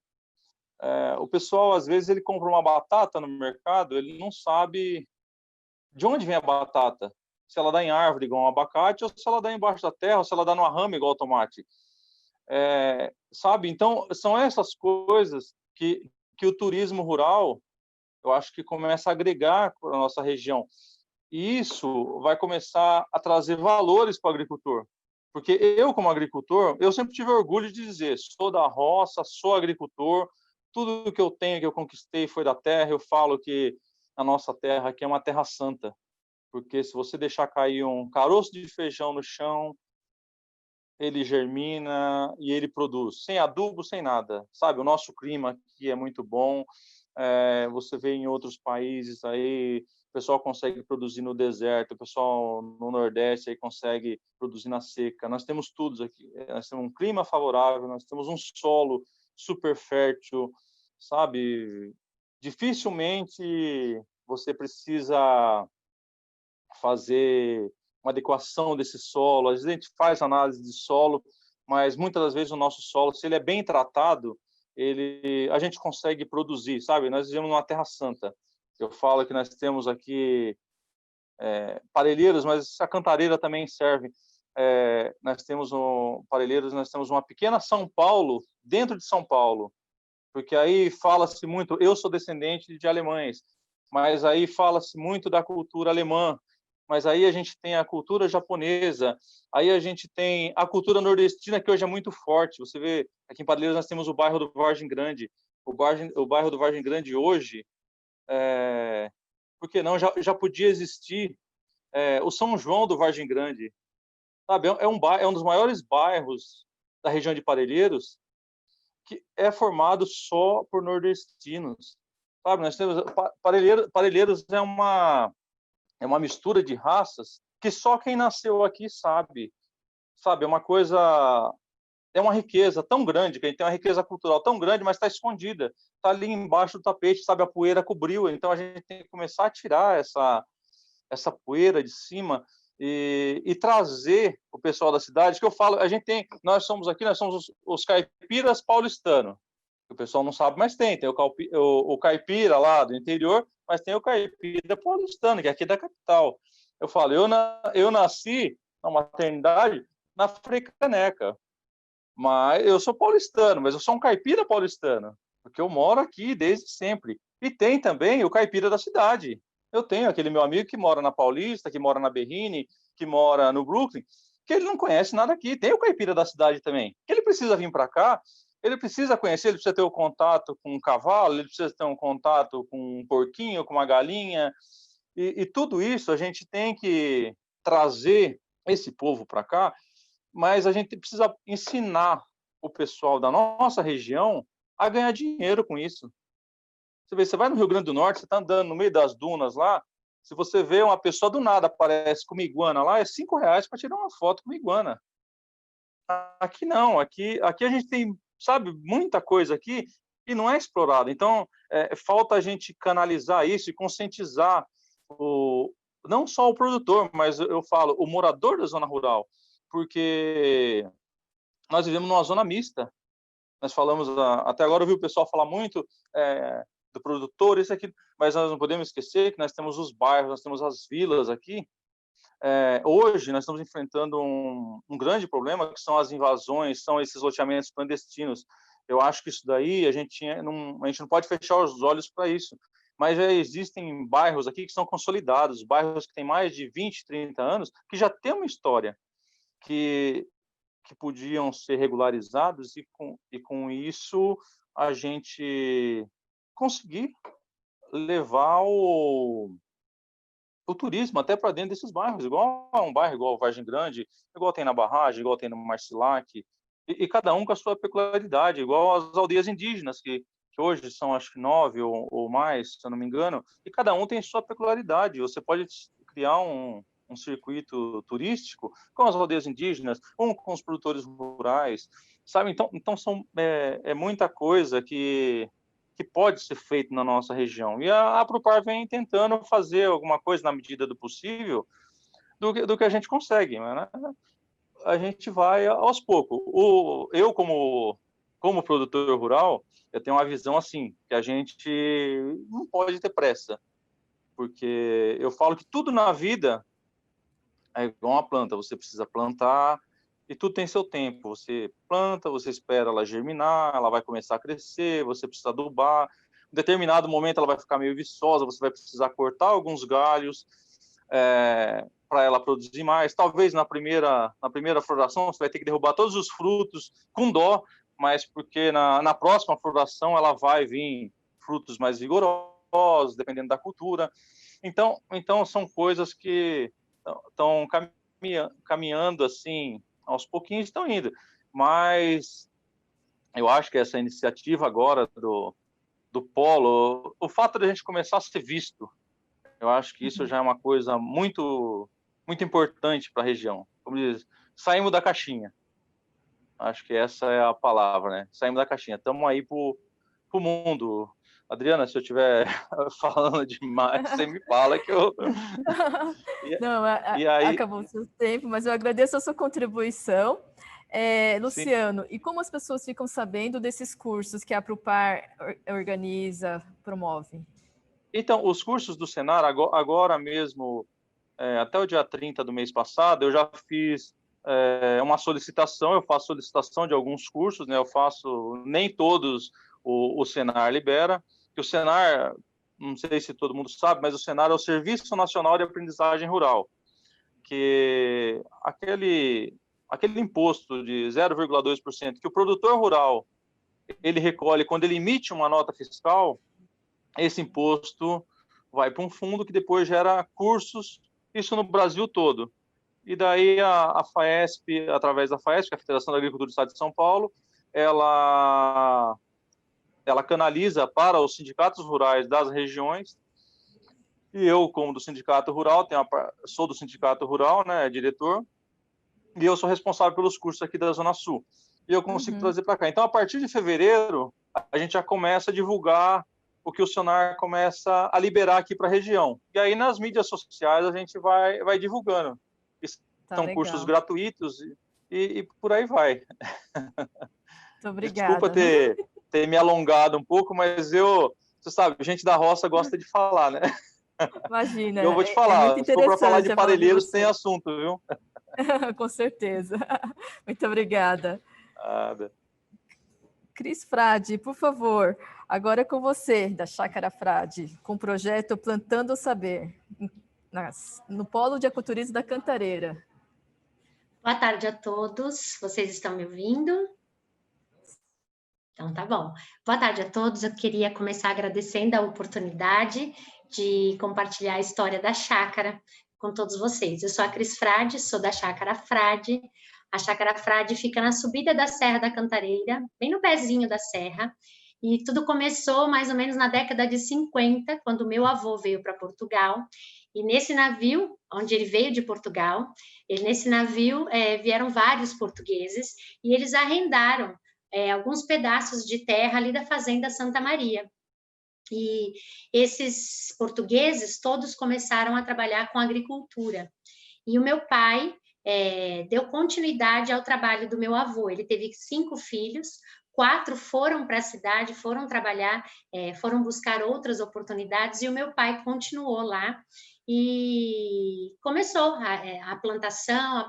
O pessoal, às vezes, ele compra uma batata no mercado, ele não sabe de onde vem a batata, se ela dá em árvore, igual um abacate, ou se ela dá embaixo da terra, ou se ela dá numa rama, igual o tomate. Sabe? Então, são essas coisas que o turismo rural, eu acho que começa a agregar para a nossa região. E isso vai começar a trazer valores para o agricultor. Porque eu, como agricultor, eu sempre tive orgulho de dizer, sou da roça, sou agricultor, tudo que eu tenho, que eu conquistei foi da terra. Eu falo que a nossa terra aqui é uma terra santa, porque se você deixar cair um caroço de feijão no chão, ele germina e ele produz, sem adubo, sem nada, sabe? O nosso clima aqui é muito bom. Você vê em outros países aí, o pessoal consegue produzir no deserto, o pessoal no Nordeste aí consegue produzir na seca. Nós temos tudo aqui. Nós temos um clima favorável, nós temos um solo super fértil, sabe? Dificilmente você precisa fazer uma adequação desse solo. Às vezes a gente faz análise de solo, mas muitas das vezes o nosso solo, se ele é bem tratado, a gente consegue produzir, sabe? Nós vivemos numa terra santa. Eu falo que nós temos aqui parelheiros, mas a cantareira também serve. Nós temos parelheiros, nós temos uma pequena São Paulo dentro de São Paulo, porque aí fala-se muito, eu sou descendente de alemães, mas aí fala-se muito da cultura alemã, mas aí a gente tem a cultura japonesa, aí a gente tem a cultura nordestina, que hoje é muito forte. Você vê, aqui em Parelheiros nós temos o bairro do Vargem Grande. O bairro do Vargem Grande hoje, por que não, já podia existir o São João do Vargem Grande. Sabe? É um dos maiores bairros da região de Parelheiros, que é formado só por nordestinos. Sabe? Nós temos Parelheiros é uma mistura de raças que só quem nasceu aqui sabe. É uma coisa, é uma riqueza tão grande, que a gente tem uma riqueza cultural tão grande, mas está escondida, está ali embaixo do tapete, sabe? A poeira cobriu, então a gente tem que começar a tirar essa poeira de cima e trazer o pessoal da cidade, que eu falo, nós somos os caipiras paulistanos. O pessoal não sabe, mas tem o caipira lá do interior, mas tem o caipira paulistano, que é aqui da capital. Eu falo, eu nasci na maternidade na Frecaneca, mas eu sou paulistano, mas eu sou um caipira paulistano, porque eu moro aqui desde sempre. E tem também o caipira da cidade. Eu tenho aquele meu amigo que mora na Paulista, que mora na Berrini, que mora no Brooklyn, que ele não conhece nada aqui. Tem o caipira da cidade também, que ele precisa vir para cá. Ele precisa conhecer, ele precisa ter um contato com um cavalo, ele precisa ter um contato com um porquinho, com uma galinha. E tudo isso a gente tem que trazer esse povo para cá, mas a gente precisa ensinar o pessoal da nossa região a ganhar dinheiro com isso. Você vai no Rio Grande do Norte, você está andando no meio das dunas lá, se você vê uma pessoa do nada aparece com uma iguana lá, é R$5 para tirar uma foto com uma iguana. Aqui não, aqui a gente tem, sabe, muita coisa aqui e não é explorada. Então, falta a gente canalizar isso e conscientizar não só o produtor, mas eu falo, o morador da zona rural, porque nós vivemos numa zona mista. Nós falamos, até agora eu vi o pessoal falar muito do produtor, isso aqui, mas nós não podemos esquecer que nós temos os bairros, nós temos as vilas aqui. Hoje nós estamos enfrentando um grande problema, que são as invasões, são esses loteamentos clandestinos. Eu acho que isso daí a gente não pode fechar os olhos para isso, mas já existem bairros aqui que são consolidados, bairros que têm mais de 20, 30 anos, que já têm uma história, que podiam ser regularizados e com isso a gente conseguir levar o turismo até para dentro desses bairros, igual um bairro igual o Vargem Grande, igual tem na Barragem, igual tem no Marcilac, e cada um com a sua peculiaridade, igual as aldeias indígenas, que hoje são acho que 9 ou mais, se eu não me engano, e cada um tem sua peculiaridade. Você pode criar um circuito turístico com as aldeias indígenas, com os produtores rurais, sabe? Então são muita coisa que pode ser feito na nossa região. E a Aprupar vem tentando fazer alguma coisa na medida do possível do que a gente consegue, né? A gente vai aos poucos. Eu, como produtor rural, eu tenho uma visão assim, que a gente não pode ter pressa, porque eu falo que tudo na vida é igual uma planta, você precisa plantar, e tudo tem seu tempo. Você planta, você espera ela germinar, ela vai começar a crescer, você precisa adubar. Em determinado momento ela vai ficar meio viçosa, você vai precisar cortar alguns galhos para ela produzir mais. Talvez na primeira floração você vai ter que derrubar todos os frutos com dó, mas porque na próxima floração ela vai vir frutos mais vigorosos, dependendo da cultura. Então são coisas que estão caminhando assim, aos pouquinhos estão indo. Mas eu acho que essa iniciativa agora do polo, o fato de a gente começar a ser visto, eu acho que isso já é uma coisa muito, muito importante para a região. Como diz, saímos da caixinha. Acho que essa é a palavra, né? Saímos da caixinha. Estamos aí para o mundo. Adriana, se eu estiver falando demais, você me fala que eu... Não, e aí... acabou o seu tempo, mas eu agradeço a sua contribuição. Luciano, e como as pessoas ficam sabendo desses cursos que a Aprupar organiza, promove? Então, os cursos do Senar, agora mesmo, até o dia 30 do mês passado, eu já fiz uma solicitação, eu faço solicitação de alguns cursos, né? Eu faço, nem todos o Senar libera, que o Senar, não sei se todo mundo sabe, mas o Senar é o Serviço Nacional de Aprendizagem Rural, que aquele imposto de 0,2% que o produtor rural ele recolhe quando ele emite uma nota fiscal, esse imposto vai para um fundo que depois gera cursos, isso no Brasil todo. E daí a FAESP, através da FAESP, que é a Federação da Agricultura do Estado de São Paulo, ela canaliza para os sindicatos rurais das regiões, e eu, como do sindicato rural, sou do sindicato rural, né, diretor, e eu sou responsável pelos cursos aqui da Zona Sul. E eu consigo trazer para cá. Então, a partir de fevereiro, a gente já começa a divulgar o que o Senar começa a liberar aqui para a região. E aí, nas mídias sociais, a gente vai divulgando. São cursos gratuitos e por aí vai. Muito obrigada. Desculpa ter me alongado um pouco, mas você sabe, gente da roça gosta de falar, né? Imagina. Eu vou te falar, muito se for para falar de interessante parelheiros, tem assunto, viu? Com certeza. Muito obrigada. Nada. Cris Frade, por favor, agora é com você, da Chácara Frade, com o projeto Plantando o Saber, no Polo de Ecoturismo da Cantareira. Boa tarde a todos, vocês estão me ouvindo? Então, tá bom. Boa tarde a todos, eu queria começar agradecendo a oportunidade de compartilhar a história da chácara com todos vocês. Eu sou a Cris Frade, sou da Chácara Frade. A Chácara Frade fica na subida da Serra da Cantareira, bem no pezinho da serra, e tudo começou mais ou menos na década de 50, quando meu avô veio para Portugal, e nesse navio, onde ele veio de Portugal, nesse navio vieram vários portugueses, e eles arrendaram alguns pedaços de terra ali da Fazenda Santa Maria. E esses portugueses todos começaram a trabalhar com agricultura. E o meu pai deu continuidade ao trabalho do meu avô. Ele teve 5 filhos, 4 foram para a cidade, foram trabalhar, foram buscar outras oportunidades, e o meu pai continuou lá e começou a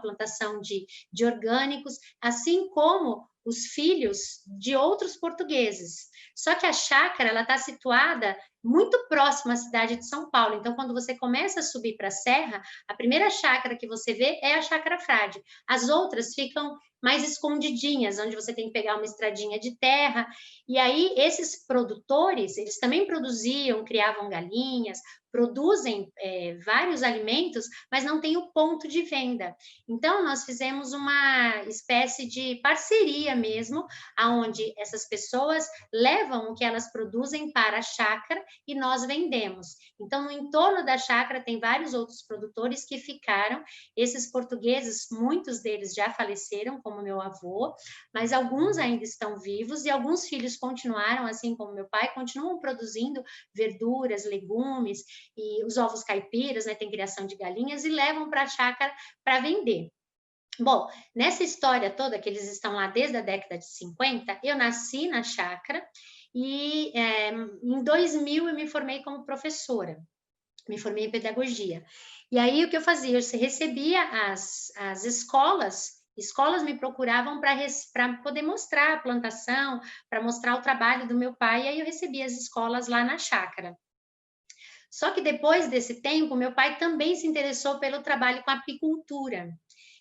plantação de orgânicos, assim como os filhos de outros portugueses. Só que a chácara ela está situada muito próxima à cidade de São Paulo. Então, quando você começa a subir para a serra, a primeira chácara que você vê é a Chácara Frade. As outras ficam mais escondidinhas, onde você tem que pegar uma estradinha de terra. E aí, esses produtores, eles também produziam, criavam galinhas, produzem vários alimentos, mas não tem o ponto de venda. Então, nós fizemos uma espécie de parceria mesmo, aonde essas pessoas levam o que elas produzem para a chácara e nós vendemos. Então, no entorno da chácara tem vários outros produtores que ficaram. Esses portugueses, muitos deles já faleceram, como meu avô, mas alguns ainda estão vivos e alguns filhos continuaram, assim como meu pai, continuam produzindo verduras, legumes e os ovos caipiras, né, tem criação de galinhas e levam para a chácara para vender. Bom, nessa história toda que eles estão lá desde a década de 50, eu nasci na chácara e em 2000 eu me formei como professora. Me formei em pedagogia. E aí, o que eu fazia? Eu recebia as escolas me procuravam para poder mostrar a plantação, para mostrar o trabalho do meu pai, e aí eu recebia as escolas lá na chácara. Só que depois desse tempo, meu pai também se interessou pelo trabalho com apicultura.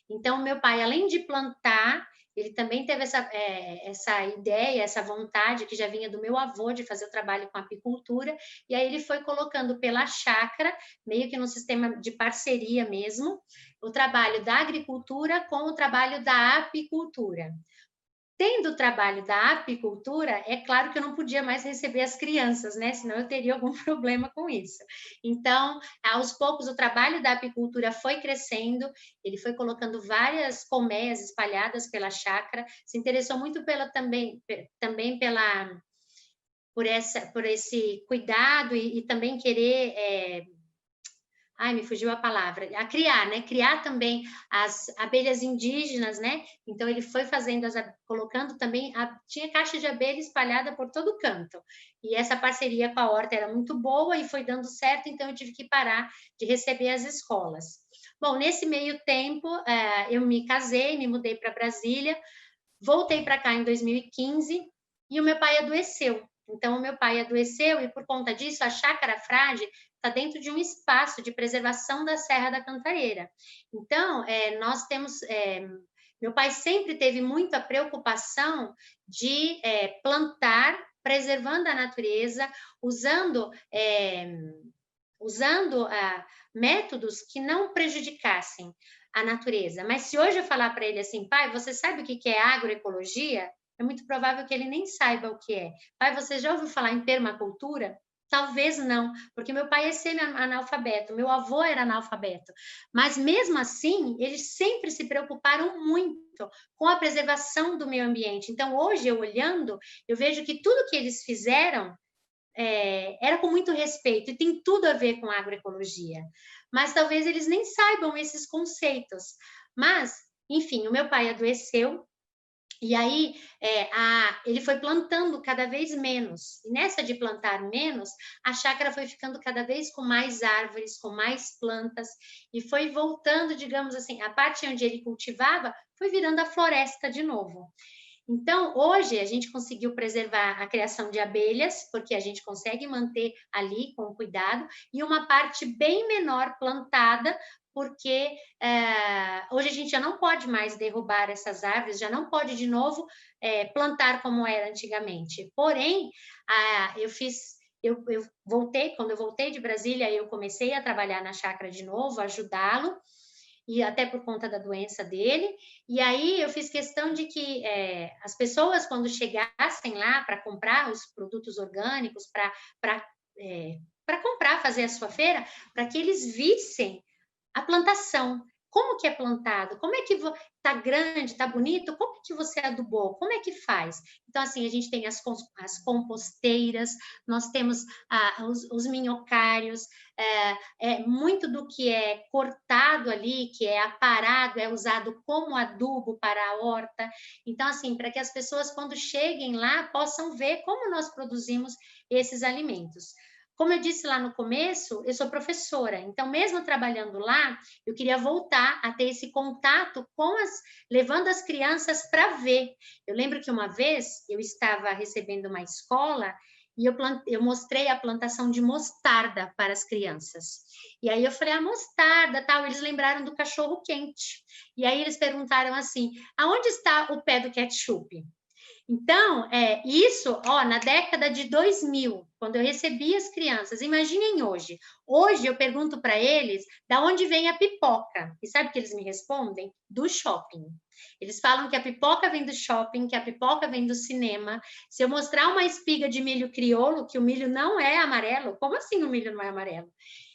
Então, meu pai, além de plantar, ele também teve essa ideia, essa vontade que já vinha do meu avô de fazer o trabalho com apicultura, e aí ele foi colocando pela chácara, meio que num sistema de parceria mesmo, o trabalho da agricultura com o trabalho da apicultura. Tendo o trabalho da apicultura, é claro que eu não podia mais receber as crianças, né? Senão eu teria algum problema com isso. Então, aos poucos, o trabalho da apicultura foi crescendo, ele foi colocando várias colmeias espalhadas pela chácara, se interessou muito também por esse cuidado e também querer me fugiu a palavra, a criar, né? Criar também as abelhas indígenas, né? Então ele foi fazendo, colocando também, tinha caixa de abelha espalhada por todo canto. E essa parceria com a horta era muito boa e foi dando certo, então eu tive que parar de receber as escolas. Bom, nesse meio tempo, eu me casei, me mudei para Brasília, voltei para cá em 2015 e o meu pai adoeceu. Então, o meu pai adoeceu e, por conta disso, a Chácara Frade está dentro de um espaço de preservação da Serra da Cantareira. Então, nós temos... meu pai sempre teve muita preocupação de plantar, preservando a natureza, usando métodos que não prejudicassem a natureza. Mas se hoje eu falar para ele assim, pai, você sabe o que é agroecologia? É muito provável que ele nem saiba o que é. Pai, você já ouviu falar em permacultura? Talvez não, porque meu pai é semi-analfabeto, meu avô era analfabeto. Mas mesmo assim, eles sempre se preocuparam muito com a preservação do meio ambiente. Então, hoje, eu olhando, eu vejo que tudo que eles fizeram era com muito respeito e tem tudo a ver com a agroecologia. Mas talvez eles nem saibam esses conceitos. Mas, enfim, o meu pai adoeceu, e aí ele foi plantando cada vez menos. E nessa de plantar menos, a chácara foi ficando cada vez com mais árvores, com mais plantas, e foi voltando, digamos assim, a parte onde ele cultivava foi virando a floresta de novo. Então, hoje, a gente conseguiu preservar a criação de abelhas, porque a gente consegue manter ali com cuidado, e uma parte bem menor plantada, porque hoje a gente já não pode mais derrubar essas árvores, já não pode, de novo, plantar como era antigamente. Porém, eu voltei, quando eu voltei de Brasília, eu comecei a trabalhar na chácara de novo, ajudá-lo, e até por conta da doença dele, e aí eu fiz questão de que as pessoas, quando chegassem lá para comprar os produtos orgânicos, para comprar, fazer a sua feira, para que eles vissem a plantação. Como que é plantado? Como é que está grande, está bonito? Como é que você adubou? Como é que faz? Então, assim, a gente tem as composteiras, nós temos os minhocários, muito do que é cortado ali, que é aparado, é usado como adubo para a horta. Então, assim, para que as pessoas, quando cheguem lá, possam ver como nós produzimos esses alimentos. Como eu disse lá no começo, eu sou professora, então mesmo trabalhando lá, eu queria voltar a ter esse contato levando as crianças para ver. Eu lembro que uma vez eu estava recebendo uma escola e eu mostrei a plantação de mostarda para as crianças. E aí eu falei, mostarda, tal, eles lembraram do cachorro quente. E aí eles perguntaram assim, aonde está o pé do ketchup? Então, isso, na década de 2000, quando eu recebi as crianças, imaginem hoje. Hoje eu pergunto para eles da onde vem a pipoca. E sabe o que eles me respondem? Do shopping. Eles falam que a pipoca vem do shopping, que a pipoca vem do cinema. Se eu mostrar uma espiga de milho crioulo, que o milho não é amarelo, como assim o milho não é amarelo?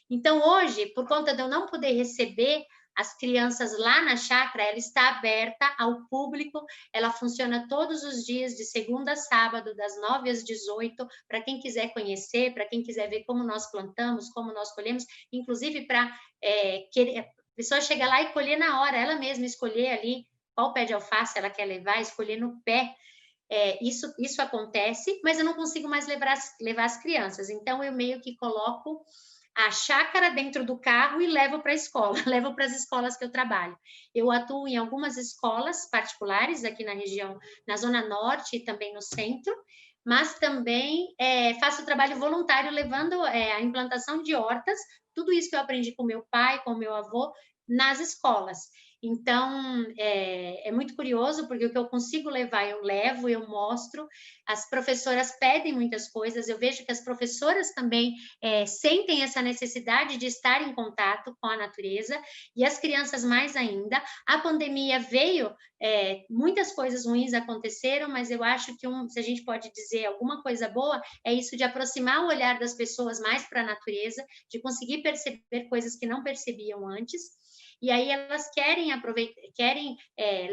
Então, hoje, por conta de eu não poder receber as crianças lá na chácara, ela está aberta ao público, ela funciona todos os dias, de segunda a sábado, das 9 às 18, para quem quiser conhecer, para quem quiser ver como nós plantamos, como nós colhemos, inclusive para a pessoa chegar lá e colher na hora, ela mesma escolher ali qual pé de alface ela quer levar, escolher no pé. Isso acontece, mas eu não consigo mais levar as crianças, então eu meio que coloco a chácara dentro do carro e levo para a escola, levo para as escolas que eu trabalho. Eu atuo em algumas escolas particulares aqui na região, na Zona Norte e também no centro, mas também faço trabalho voluntário levando a implantação de hortas, tudo isso que eu aprendi com meu pai, com meu avô, nas escolas. Então, é muito curioso, porque o que eu consigo levar, eu levo, eu mostro. As professoras pedem muitas coisas, eu vejo que as professoras também sentem essa necessidade de estar em contato com a natureza, e as crianças mais ainda. A pandemia veio, muitas coisas ruins aconteceram, mas eu acho que, se a gente pode dizer alguma coisa boa, é isso de aproximar o olhar das pessoas mais para a natureza, de conseguir perceber coisas que não percebiam antes. E aí elas querem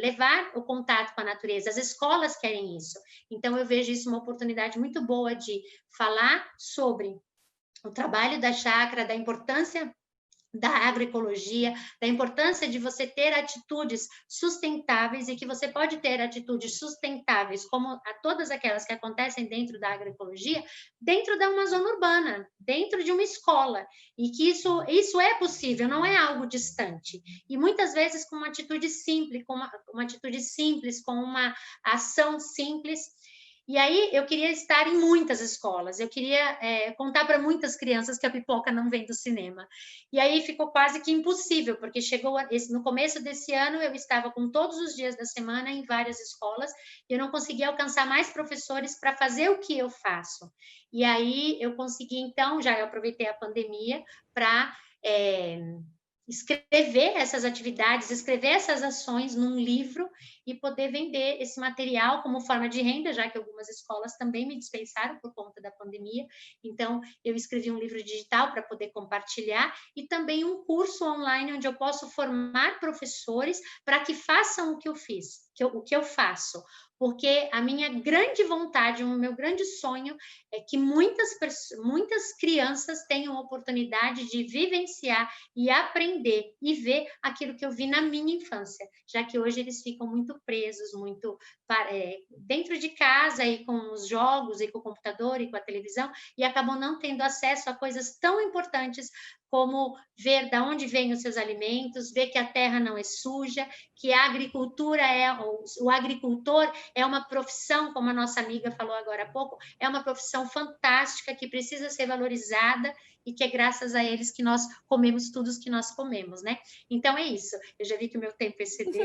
levar o contato com a natureza, as escolas querem isso. Então, eu vejo isso uma oportunidade muito boa de falar sobre o trabalho da chácara, da importância da agroecologia, da importância de você ter atitudes sustentáveis, e que você pode ter atitudes sustentáveis, como todas aquelas que acontecem dentro da agroecologia, dentro de uma zona urbana, dentro de uma escola, e que isso é possível, não é algo distante. E muitas vezes com uma atitude simples, com uma ação simples. E aí eu queria estar em muitas escolas, eu queria contar para muitas crianças que a pipoca não vem do cinema. E aí ficou quase que impossível, porque no começo desse ano eu estava com todos os dias da semana em várias escolas, e eu não conseguia alcançar mais professores para fazer o que eu faço. E aí eu consegui, então, eu aproveitei a pandemia para escrever essas atividades, escrever essas ações num livro e poder vender esse material como forma de renda, já que algumas escolas também me dispensaram por conta da pandemia. Então, eu escrevi um livro digital para poder compartilhar, e também um curso online onde eu posso formar professores para que façam o que eu fiz, o que eu faço. Porque a minha grande vontade, o meu grande sonho é que muitas crianças tenham a oportunidade de vivenciar e aprender e ver aquilo que eu vi na minha infância, já que hoje eles ficam muito presos, muito dentro de casa, e com os jogos, e com o computador, e com a televisão, e acabam não tendo acesso a coisas tão importantes como ver de onde vêm os seus alimentos, ver que a terra não é suja, que a agricultura o agricultor é uma profissão, como a nossa amiga falou agora há pouco, é uma profissão fantástica que precisa ser valorizada, e que é graças a eles que nós comemos tudo o que nós comemos, né? Então é isso. Eu já vi que o meu tempo excedeu,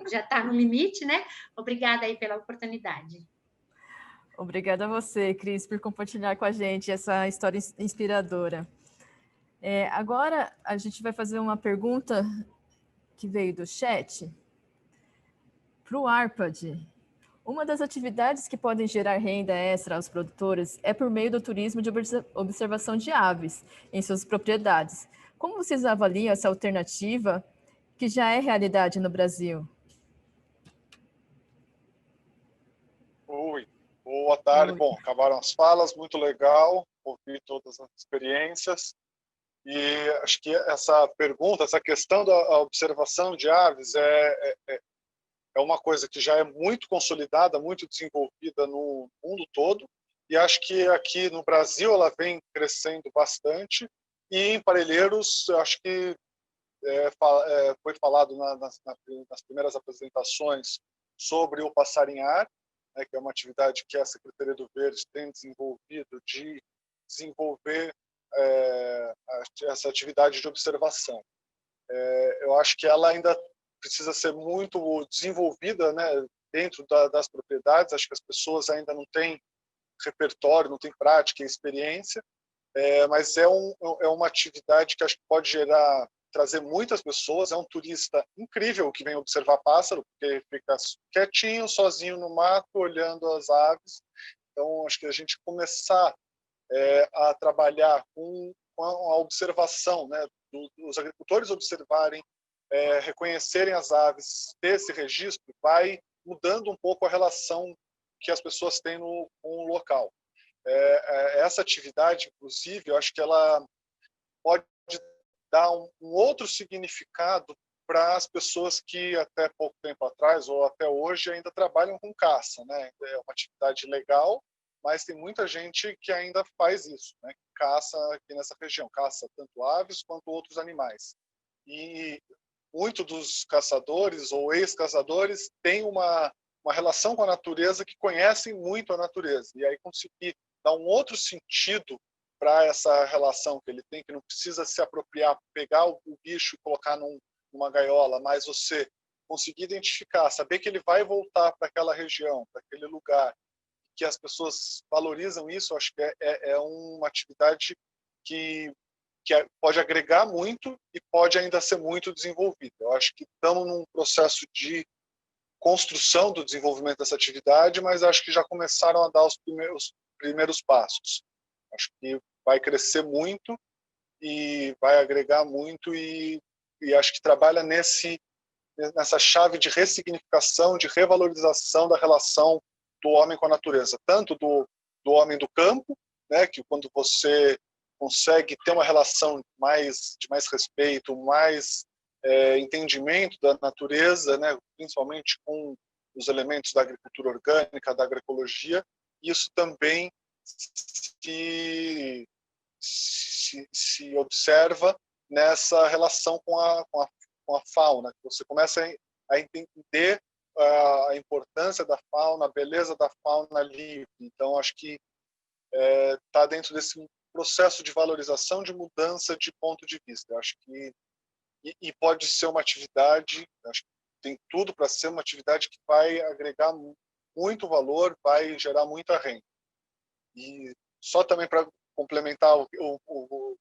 já tá no limite, né? Obrigada aí pela oportunidade. Obrigada a você, Cris, por compartilhar com a gente essa história inspiradora. Agora a gente vai fazer uma pergunta que veio do chat para o Arpad. Uma das atividades que podem gerar renda extra aos produtores é por meio do turismo de observação de aves em suas propriedades. Como vocês avaliam essa alternativa, que já é realidade no Brasil? Oi, boa tarde. Oi. Bom, acabaram as falas, muito legal ouvir todas as experiências. E acho que essa pergunta, essa questão da observação de aves é uma coisa que já é muito consolidada, muito desenvolvida no mundo todo, e acho que aqui no Brasil ela vem crescendo bastante, e em Parelheiros acho que foi falado nas primeiras apresentações sobre o passarinhar, né, que é uma atividade que a Secretaria do Verde tem desenvolvido, de desenvolver essa atividade de observação. Eu acho que ela ainda precisa ser muito desenvolvida, né, dentro das propriedades. Acho que as pessoas ainda não têm repertório, não têm prática e experiência, mas é uma atividade que acho que pode trazer muitas pessoas. É um turista incrível que vem observar pássaro, porque fica quietinho, sozinho no mato, olhando as aves. Então, acho que a gente começar a trabalhar com a observação, né, os agricultores observarem, reconhecerem as aves, ter esse registro, vai mudando um pouco a relação que as pessoas têm com o local. Essa atividade, inclusive, eu acho que ela pode dar um outro significado para as pessoas que até pouco tempo atrás ou até hoje ainda trabalham com caça, né? É uma atividade legal, mas tem muita gente que ainda faz isso, né? Caça aqui nessa região, caça tanto aves quanto outros animais. E muitos dos caçadores ou ex-caçadores têm uma relação com a natureza, que conhecem muito a natureza. E aí conseguir dar um outro sentido para essa relação que ele tem, que não precisa se apropriar, pegar o bicho e colocar numa gaiola, mas você conseguir identificar, saber que ele vai voltar para aquela região, para aquele lugar, que as pessoas valorizam isso. Acho que é uma atividade que pode agregar muito e pode ainda ser muito desenvolvida. Eu acho que estamos num processo de construção do desenvolvimento dessa atividade, mas acho que já começaram a dar os primeiros passos. Acho que vai crescer muito e vai agregar muito, e acho que trabalha nessa chave de ressignificação, de revalorização da relação do homem com a natureza, tanto do homem do campo, né, que quando você consegue ter uma relação de mais respeito, mais entendimento da natureza, né, principalmente com os elementos da agricultura orgânica, da agroecologia, isso também se observa nessa relação com a fauna, que você começa a entender a importância da fauna, a beleza da fauna livre. Então, acho que está dentro desse processo de valorização, de mudança de ponto de vista. Acho que e pode ser uma atividade, acho que tem tudo para ser uma atividade que vai agregar muito valor, vai gerar muita renda. E só também para complementar um pouco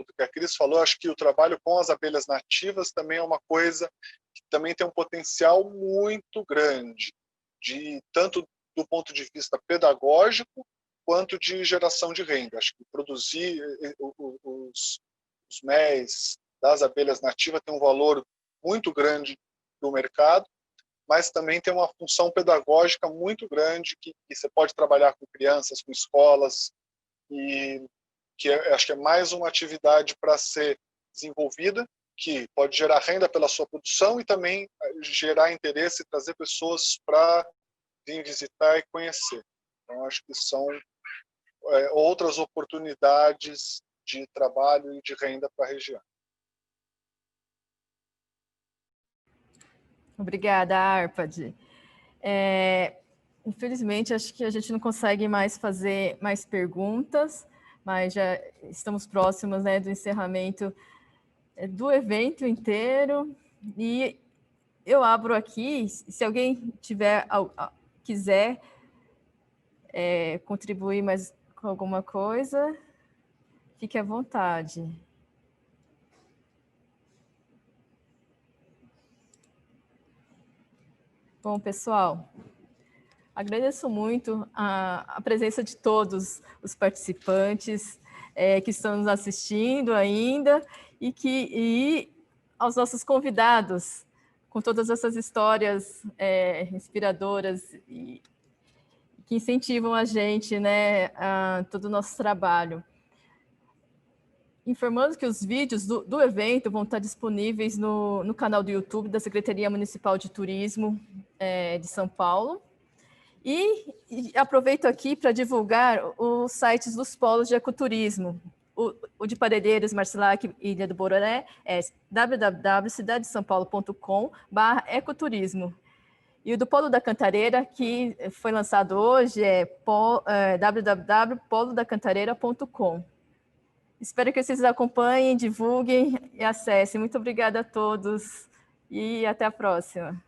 do que a Cris falou, acho que o trabalho com as abelhas nativas também é uma coisa que também tem um potencial muito grande, tanto do ponto de vista pedagógico quanto de geração de renda. Acho que produzir os méis das abelhas nativas tem um valor muito grande no mercado, mas também tem uma função pedagógica muito grande, que você pode trabalhar com crianças, com escolas, e que acho que é mais uma atividade para ser desenvolvida, que pode gerar renda pela sua produção e também gerar interesse e trazer pessoas para vir visitar e conhecer. Então, acho que são outras oportunidades de trabalho e de renda para a região. Obrigada, Arpad. Infelizmente, acho que a gente não consegue mais fazer mais perguntas, mas já estamos próximos, né, do encerramento do evento inteiro. E eu abro aqui, se alguém quiser contribuir mais com alguma coisa, fique à vontade. Bom, pessoal, agradeço muito a presença de todos os participantes que estão nos assistindo ainda e aos nossos convidados, com todas essas histórias inspiradoras e que incentivam a gente, né, a todo o nosso trabalho. Informando que os vídeos do evento vão estar disponíveis no canal do YouTube da Secretaria Municipal de Turismo de São Paulo. E aproveito aqui para divulgar os sites dos polos de ecoturismo. O de Parelheiros, Marcilac e Ilha do Bororé é www.cidadedesampaolo.com/ecoturismo. E o do Polo da Cantareira, que foi lançado hoje, é www.polodacantareira.com. Espero que vocês acompanhem, divulguem e acessem. Muito obrigada a todos e até a próxima.